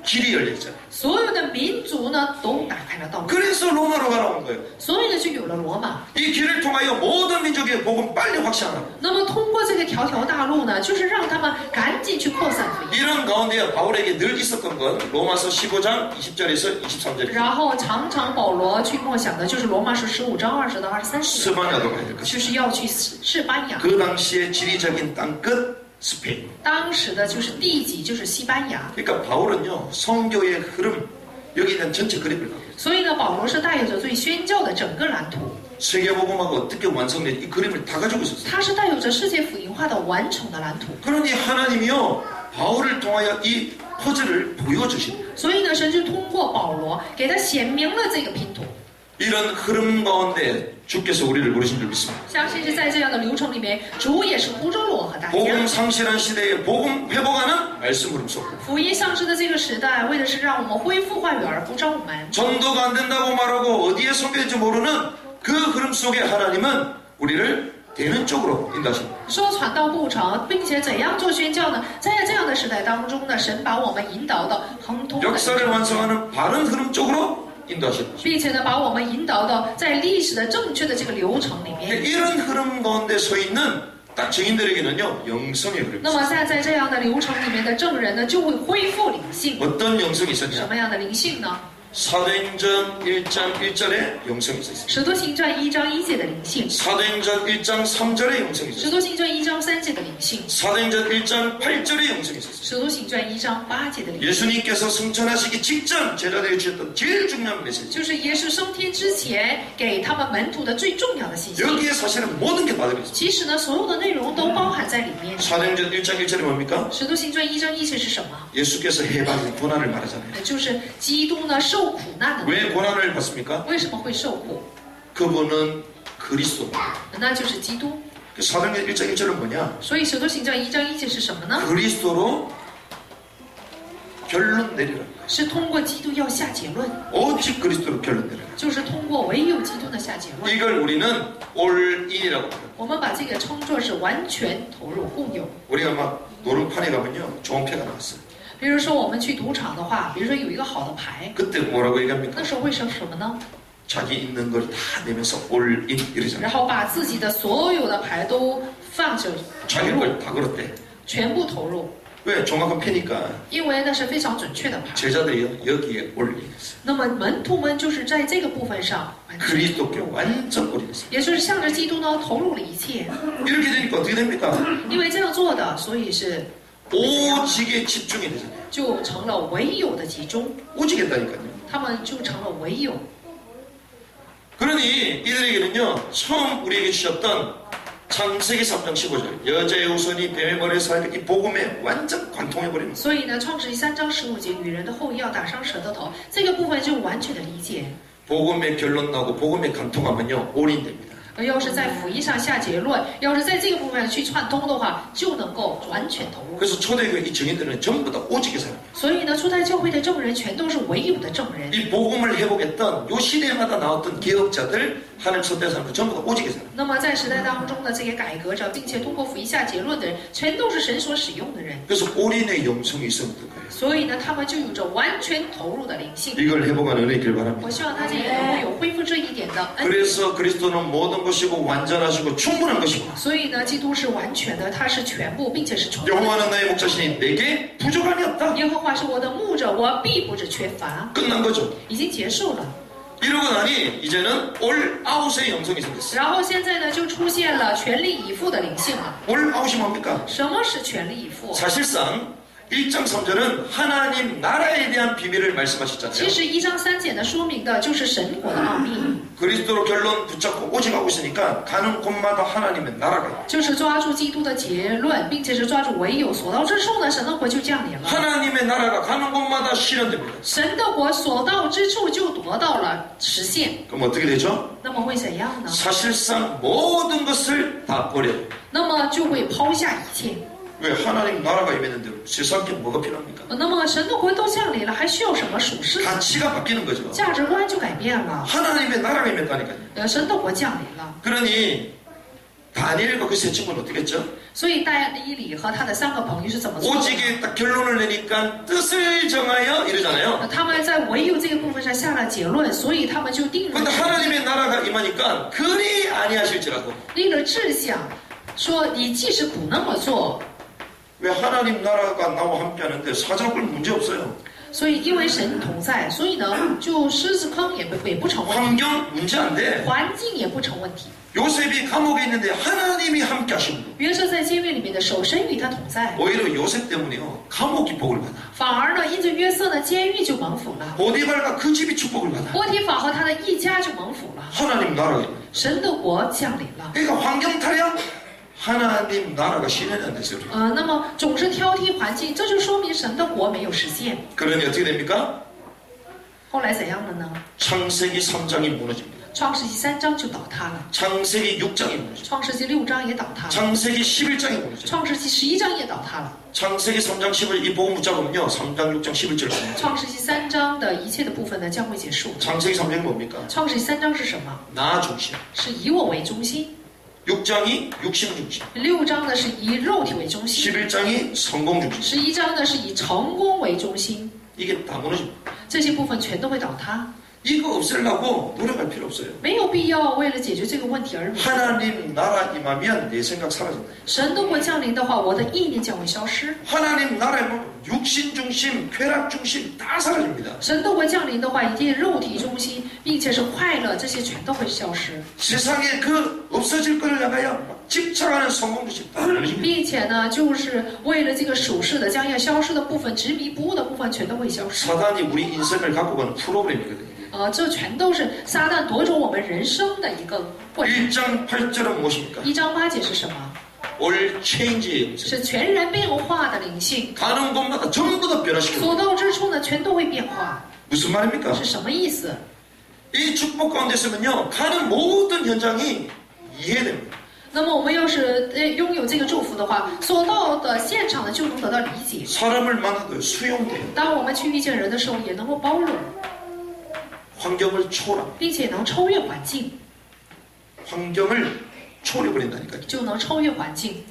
길이 열렸잖아요. 所有的民族呢都打开了道路， 그래서 로마로 가라고 한 거예요. 所以呢就有了罗马。 이 길을 통하여 모든 민족의 복음 빨리 확산하고 那么通过这个条条大路呢，就是让他们赶紧去扩散福音。 이런 가운데 바울에게 늘 있었던 건 로마서 15장 20절에서 23절입니다. 然后常常保罗去默想的就是罗马书15章20到23节， 스바냐도 가야 될 就 것이다. 是要去西班牙。 그 당시에 지리적인 땅끝 스페인. 当时的就是地级，就是西班牙。 그러니까 바울은요 성교의 흐름 여기 있는 전체 그림을 봐요. 所以呢，保罗是带有着对宣教的整个蓝图。 세계복음화가 어떻게 완성된 이 그림을 다 가지고 있었어요. 它是带有着世界福音化的完整的蓝图。 그러니 하나님이요 바울을 통하여 이 퍼즐을 보여주신 所以呢，神就通过保罗给他显明了这个拼图。 이런 흐름 가운데 주께서 우리를 부르신 줄 믿습니다. 相信是在这样的流程里面，主也是呼着我和大 복음 家。 상실한 시대에 복음 회복하는 말씀 흐름 속 福音丧失的这个时代，为的是让我们恢复话语而呼召我们。 전도가 안 된다고 말하고 어디에 섬겨질지 모르는 그 흐름 속에 하나님은 우리를 되는 쪽으로 인도하십니다. 说传道不成，并且怎样做宣教呢？在这样的时代当中呢，神把我们引导到亨通的， 역사를 완성하는 바른 흐름 쪽으로 인도하십니다. 并且呢，把我们引导到在历史的正确的这个流程里面。 이런 흐름 가운데 서 있는 딱 증인들에게는요 영성의 흐름이 那 있어요. 么在这样的流程里面的证人呢，就会恢复灵性。 어떤 영성이 什 있었냐? 么样的灵性呢？ 사도행전 1장 1절에 영성이 있었어요. 使徒行传1章1节的灵性， 사도행전 1장 3절에 영성이 使 있었어요. 徒行传1章3节的灵性， 사도행전 1장 8절에 영성이 있었어요. 使徒行传1章8节的灵性， 예수님께서 승천하시기 직전 제자들에게 주셨던 제일 중요한 메시지. 就是耶稣升天之前给他们门徒的最重要的信息。 여기에 사실은 모든 게 다 들어있어요. 其实呢，所有的内容都包含在里面。 사도행전 1장 1절에 뭡니까? 使徒行传1章1节是什么？ 예수께서 해받은 고난을 말하잖아요. 就是基督呢受苦难的。 왜 고난을 받습니까? 为什么会受苦？ 그분은 그리스도. 那就是基督。 그 사도행전 1장 1절은 뭐냐? 所以使徒行传1章1节是什么呢？ 그리스도로 결론 내리라. 是通过基督要下结论， 오직 그리스도로 결론 내리라. 就是通过唯有基督的下结论。 이걸 우리는 올인이라고 합니다. 我们把这个称作是完全投入共有。 우리가 막 노름판에 가면요 좋은 패가 나왔어요. 比如说我们去赌场的话，比如说有一个好的牌， 그때 뭐라고 얘기합니까? 那时候会说什么呢？ 자기 있는 걸 다 내면서 올인 이러잖아요. 然后把自己的所有的牌都放着投 자기 入， 걸 다 걸었대. 全部投入， 왜? 정확한 패니까 因为那是非常准确的牌。 제자들이 여기에 올인했어요. 那么门徒们就是在这个部分上完全投 그리스도께 入， 완전 올인했어요. 也就是向着基督呢投入了一切。 이렇게 되니까 어떻게 됩니까? 因为这样做的，所以是 오직에 집중이 되잖아요. 就成了唯有的集中， 오직했다니까요. 他们就成了唯有。 그러니 이들에게는요 처음 우리에게 주셨던 창세기 3장 15절 여자의 후손이 뱀의 머리에 살고 이 복음에 완전 관통해버리는 거예요. 所以呢，创世记3章15节，女人的后裔要打伤蛇的头，这个部分就完全的理解。 복음의 결론 나고 복음에 관통하면요 올인됩니다. 而要是在福音上下结论，要是在这个部分去串通的话，就能够完全投入。 그래서 초대교회 이 증인들은 전부 다 오직의 사람. 所以呢，初代教会的证人全都是唯有的证人。 이 복음을 회복했던 요 시대마다 나왔던 기업자들 하나님 선대 사람들 전부 다 오직의 사람. 那么在时代当中的这些改革者，并且通过福音下结论的人，全都是神所使用的人。 그래서 올인의 영성이 있으면 될 거예요. 所以呢，他们就有着完全投入的灵性。 이걸 회복하는 은혜 있길 我 바랍니다. 希望大家也能够有恢复这一点的恩。 그래서 그리스도는 모든 것이고 완전하시고 충분한 것이고 所以呢，基督是完全的，他是全部，并且是充分的。 여호와는 나의 목자시니 내게 부족함이 없다. 耶和华是我的牧者，我必不致缺乏。 끝난 거죠. 已经结束了。 이러고 나니 이제는 올 아웃의 영성이 생겼어요. 然后现在呢，就出现了全力以赴的灵性了。 올 아웃이 뭡니까? 什么是全力以赴？ 사실상 1장 3절은 하나님 나라에 대한 비밀을 其 말씀하셨잖아요. 实1章3节呢，说明的就是神国的奥秘， 그리스도로 결론 붙잡고 오직하고 있으니까 가는 곳마다 하나님의 나라가 있어요. 就是抓住基督的结论，并且是抓住唯有，所到之处呢，神的国就降临了。 하나님의 나라가 가는 곳마다 실현됩니다. 神的国所到之处就得到了实现。 그럼 어떻게 되죠? 那么会怎样呢？ 사실상 모든 것을 다 버려요. 那么就会抛下一切。 왜 하나님 나라가 임했는데 세상에 뭐가 필요합니까? 那么神的国都降临了，还需要什么属世？ 가치가 바뀌는 거죠. 价值观就改变了。 하나님의 나라가 임했다니까요. 神的国降临了。 그러니 다니엘과 그 세 친구는 어떻게 했죠? 所以大以里和他的3个朋友是怎么做的？ 오직에 딱 결론을 내니까 뜻을 정하여 이러잖아요. 他们在唯有这个部分上下了结论，所以他们就定了 근데 하나님의 나라가 임하니까 그리 아니하실지라도 立了志向，说你即使不那么做， 왜 하나님 나라가 나와 함께하는데 사정을 문제 없어요. 所以因为神同在，所以呢，就狮子坑也不成问题， 환경 문제 안 돼. 环境也不成问题。 요셉이 감옥에 있는데 하나님이 함께 하시는 거예요. 约瑟在监狱里面的时候，神与他同在， 오히려 요셉 때문에요. 감옥이 복을 받아. 反而呢，因着约瑟呢，监狱就蒙福了， 보디발과 그 집이 축복을 받아. 波提法和他的一家就蒙福了， 하나님 나라가 있는. 神的国降临了。 그러니까 환경 타령 하나님 나라가 실현이 안 됐어요. 那么总是挑剔环境，这就说明神的国没有实现。 그러니 어떻게 됩니까? 后来怎样了呢？ 창세기 3장이 무너집니다. 创世纪3章就倒塌了， 창세기 6장이 무너집니다. 创世纪6章也倒塌了， 창세기 11장이 무너집니다. 创世纪11章也倒塌了。 창세기 3장 10절 이 복음 붙잡으면요. 3장 6장 11절 갑니다. 创世纪3章的一切的部分呢，将会结束。 창세기 3장이 뭡니까? 创世纪3章是什么？ 나 중심. 是以我为中心。 6장이 육신 중심. 6章呢是以肉体为中心， 11장이 성공 중심. 11章呢是以成功为中心， 이게 다 무너집니다. 这些部分全都会倒塌。 이거 없애려고 노력할 필요 없어요. 没有必要为了解决这个问题而努力。 하나님 나라 임하면 내 생각 사라진다. 神的国降临的话，我的意念将会消失。 하나님 나라에 보면 육신 중심, 쾌락 중심 다 사라집니다. 神的国降临的话，一定肉体中心，并且是快乐，这些全都会消失， 세상에 그 없어질 것을 향하여 막 집착하는 성공 중심 다 무너집니다. 并且呢，就是为了这个属世的将要消失的部分，执迷不悟的部分，全都会消失。 사단이 우리 인생을 갖고 가는 프로그램이거든요. 这全都是撒旦夺走我们人生的一个过程。 1장 8절은 무엇입니까? 1章8节是什么？ 올 체인지의 영생. 是全人变化的灵性， 가는 곳마다 전부 다 변화시키는 所到之处呢，全都会变化。 무슨 말입니까? 是什么意思？ 이 축복 가운데 있으면요. 가는 모든 현장이 이해됩니다. 那么我们要是拥有这个祝福的话，所到的现场呢就能得到理解。 사람을 만나도 수용돼요. 当我们去遇见人的时候，也能够包容， 환경을 초월합니다. 并且能超越环境， 환경을 초월해버린다니까요. 就能超越环境。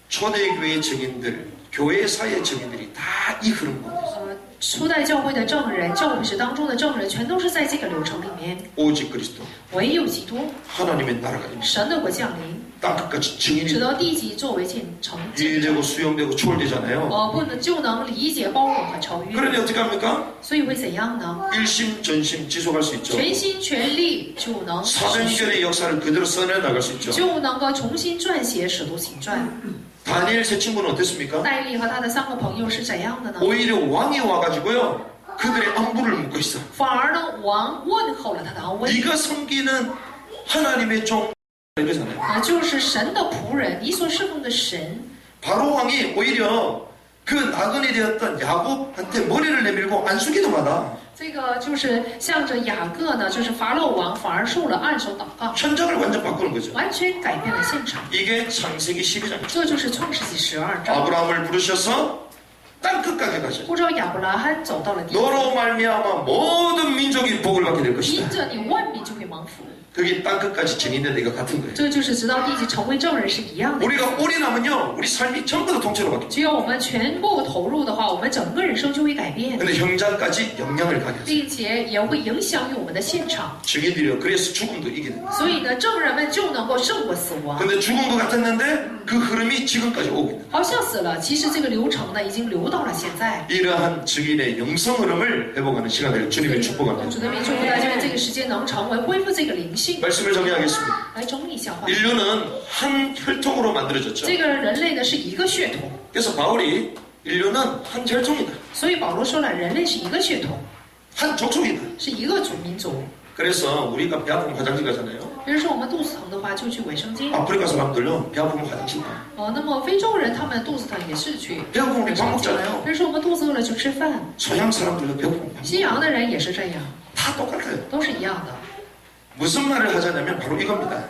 초대교회 증인들, 교회사의 증인들이 다 이 흐름 가운데 있어요. 初代教会的证人、教会史当中的证人，全都是在这个流程里面。 오직 그리스도, 唯有基督， 하나님의 나라가 임합니다. 神的国降临， 땅끝까지 直 증인이 到地极作为见证， 이해되고 수용되고 초월되잖아요. 不能就能理解、包容和超越。 그러니 어떻게 합니까? 所以会怎样呢？ 일심 전심 지속할 수 있죠. 全心全力就能持续， 사도행전의 역사를 그대로 써내 나갈 수 있죠. 就能够重新撰写《使徒行传》。 다니엘 세 친구는 어땠습니까? 戴利和他的3个朋友是怎样的呢？ 오히려 왕이 와가지고요. 그들의 안부를 묻고 있어. 反而呢，王问候了他的安危。 네가 섬기는 하나님의 종 이러잖아요. 就是神的仆人，你所侍奉的神。 바로 왕이 오히려 그 나그네 되었던 야곱한테 머리를 내밀고 안수기도 받아. 这个就是向着雅各呢，就是法老王反而受了按手祷告， 현장을 완전 바꾸는 거죠. 完全改变了现场。 이게 창세기 12장이죠. 这就是创世纪12章， 아브라함을 부르셔서 땅끝까지 가셔. 呼召亚伯拉罕走到了地极， 너로 말미암아 모든 민족이 복을 받게 될 因 것이다. 着你万民就会蒙福。 그게 땅끝까지 증인된 데가 같은 거예요. 这就是直到地极成为证人是一样的。 우리가 올인하면요, 우리 삶이 전부 다 통째로 바뀝니다. 只要我们全部投入的话，我们整个人生就会改变， 근데 현장까지 영향을 가게 하세요. 并且也会影响于我们的现场。 증인들이요, 그래서 죽음도 이기는 거예요. 所以呢，证人们就能够胜过死亡。 근데 죽은 것 같았는데 그 흐름이 지금까지 오고 있는 好像死了，其实这个流程呢，已经流到了现在。 거예요. 이러한 증인의 영성 흐름을 회복하는 시간을 주님의 축복합니다. 主的名祝福大家在这个时间能成为恢复这个灵性。 말씀을 정리하겠습니다. 来整理一下话， 인류는 한 혈통으로 만들어졌죠. 这个人类呢是一个血统， 그래서 바울이 인류는 한 혈통이다. 所以保罗说了，人类是一个血统， 한 족속이다. 是一个民族。 그래서 우리가 배 아프면 화장실 가잖아요. 比如说我们肚子疼的话，就去卫生间。 아프리카 사람들요, 배 아프면 화장실 가. 那么非洲人他们肚子疼也是去 배 아프면 우리 卫 밥 生间。 먹잖아요. 比如说我们肚子饿了就吃饭， 서양 사람들도 배고프면 밥 먹어요. 西洋的人也是这样， 다 똑같아요. 都是一样的。 무슨 말을 하자냐면 바로 이겁니다.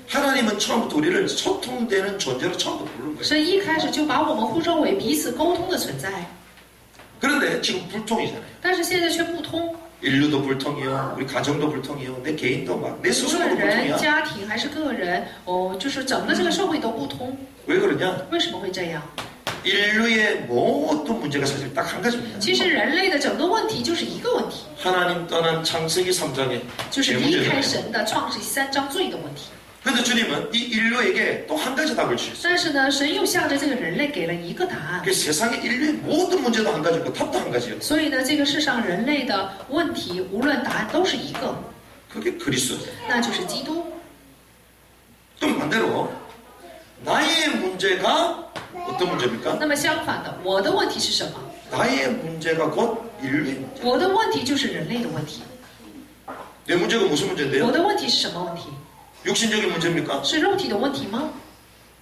하나님은 처음부터 우리를 소통되는 존재로 처음부터 부른 거예요. 神一开始就把我们呼召为彼此沟通的存在， 그런데 지금 불통이잖아요. 但是现在却不通。 인류도 불통이요, 우리 가정도 불통이요, 내 개인도 막 내 无 스스로도 论人、 불통이야. 家庭还是个人，就是整个这个社会都不通。 왜 그러냐? 为什么会这样？ 인류의 모든 문제가 사실 딱 한 가지입니다. 其实人类的整个问题就是一个问题， 하나님 떠난 창세기 3장의 就是 제 离开 문제잖아요. 神的创世纪3章罪的问题。 그런데 주님은 이 인류에게 또 한 가지 답을 주셨어요. 但是呢，神又向着这个人类给了一个答案。 그 세상의 인류의 모든 문제도 한 가지고 답도 한 가지예요. 所以呢，这个世上人类的问题，无论答案都是一个， 그게 그리스도예요. 那就是基督。 또 반대로 나의 문제가 어떤 문제입니까? 那么相反的，我的问题是什么？ 나의 문제가 곧 인류의 문제. 我的问题就是人类的问题。 내 문제가 무슨 我 문제인데요? 的问题是什么问题？ 육신적인 문제입니까? 是肉体的问题吗？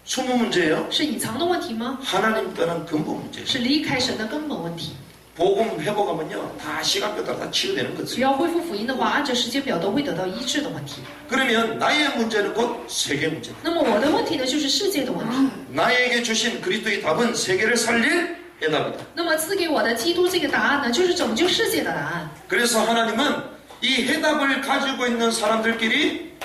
숨은 문제예요? 是隐藏的问题吗？ 하나님 떠난 근본 문제. 是离开神的根本问题。 복음 회복하면요 다 시간표 따라 다 치유되는 只 거죠. 要恢复福音的话，按照时间表都会得到医治的问题。 그러면 나의 문제는 곧 세계 문제. 那么我的问题呢，就是世界的问题。 나에게 주신 그리스도의 답은 세계를 살릴 해답이다. 那么赐给我的基督这个答案呢，就是拯救世界的答案。 그래서 하나님은 이 해답을 가지고 있는 사람들끼리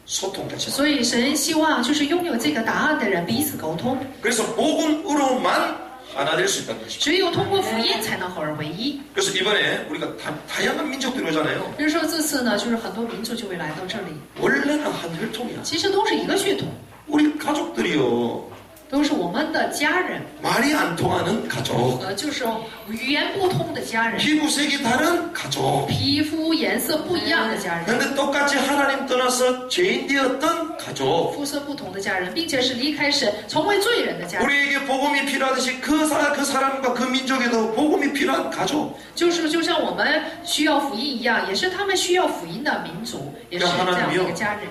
소통하시다. 所以神希望就是拥有这个答案的人彼此沟通， 그래서 복음으로만 하나 될 수 있다는 것입니다. 只有通过福音才能合而为一。 그래서 이번에 우리가 다양한 민족들이 오잖아요. 比如说这次呢，就是很多民族就会来到这里， 원래는 한 혈통이야. 其实都是一个血统， 우리 가족들이요. 都是我们的家人， 말이 안 통하는 가족. 就是语言不通的家人， 피부색이 다른 가족. 皮肤颜色不一样的家人， 근데 똑같이 하나님 떠나서 죄인 되었던 가족. 肤色不同的家人，并且是离开神成为罪人的家人， 우리에게 복음이 필요하듯이 그 사람과 그 민족에도 복음이 필요한 가족. 就是就像我们需要福音一样，也是他们需要福音的民族，也是这样的一个家人。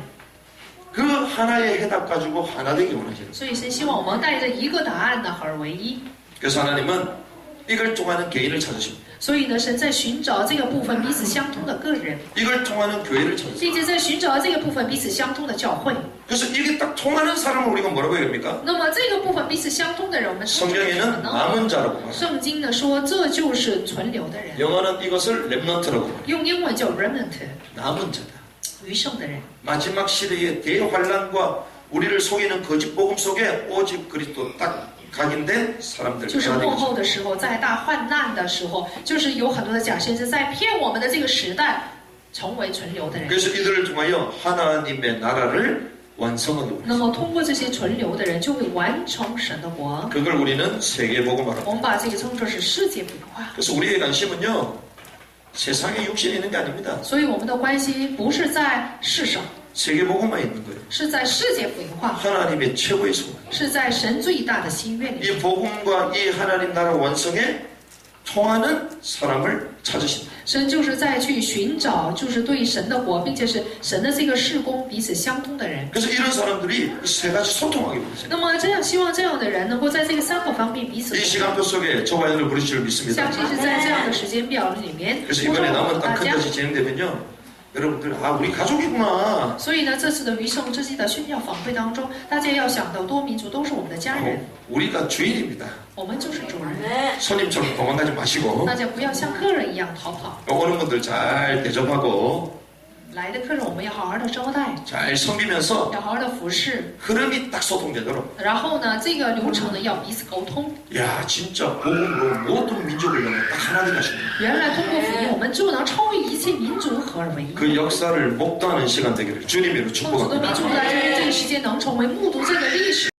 그 하나의 해답 가지고 하나 되기 원하시는. 所以神希望我们带着一个答案呢合而为一。 그래서 하나님은 이걸 통하는 개인을 찾으십니다. 所以呢，神在寻找这个部分彼此相通的个人， 이걸 통하는 교회를 찾으십니다. 并且在寻找这个部分彼此相通的教会。 그래서 이게 딱 통하는 사람을 우리가 뭐라고 얘기합니까? 那么这个部分彼此相通的人，我们称之为什么 성경에는 呢？ 남은 자라고 말합니다. 圣经呢说这就是存留的人， 영어는 이것을 렘넌트라고 말합니다. 用英文叫 remnant， 남은 자다. 余剩的人。 마지막 시대의 대환란과 우리를 속이는 거짓 복음 속에 오직 그리스도 딱 각인된 사람들. 就是末后的时候，在大患难的时候，就是有很多的假先知在骗我们的这个时代，成为存留的人。 그래서 이들을 통하여 하나님의 나라를 완성하기 那 원합니다. 么通过这些存留的人，就会完成神的国。 그걸 우리는 세계 복음화로. 我们把这个称作是世界福音化。 그래서 우리의 관심은요. 세상에 육신이 있는 게 아닙니다. 所以我们的关心不是在世上， 세계 복음화에 있는 거예요. 是在世界福音化， 하나님의 최고의 소원. 是在神最大的心愿里 이 面。 복음과 이 하나님 나라 완성에 통하는 사람을 찾으신다. 神就是在去寻找，就是对神的国，并且是神的这个事工彼此相通的人。 그래서 이런 사람들이 이 세 가지 소통하기 원하세요. 那么这样，希望这样的人能够在这个三个方面彼此 이 沟通。 시간표 속에 저와 여러분을 부르실 줄 믿습니다. 相信是在这样的时间表里面， 그래서 呼召 이번에 我 남은 们大 딱 家。 큰것이 진행되면요. 여러분들 아 우리 가족이구나. 所以呢，这次的余圣之祭的宣教访会当中，大家要想到多民族都是我们的家人， 우리가 주인입니다. 我们就是主人， 손님처럼 도망가지 마시고 大家不要像客人一样逃跑。 오는 분들 잘 대접하고 来的客人，我们要好好的招待， 잘 섬기면서 要好好的服侍。 흐름이 딱 소통되도록. 然后呢，这个流程呢要彼此沟通。 야 진짜 복음으로 모든 민족을 영에 딱 하나 되게 하시는 原来通过福音，我们就能超越一切民族，合而为一。 그 역사를 목도하는 시간 되기를 주님으로 奉主的 축복합니다. 民族在这个时间能成为目睹这个历史。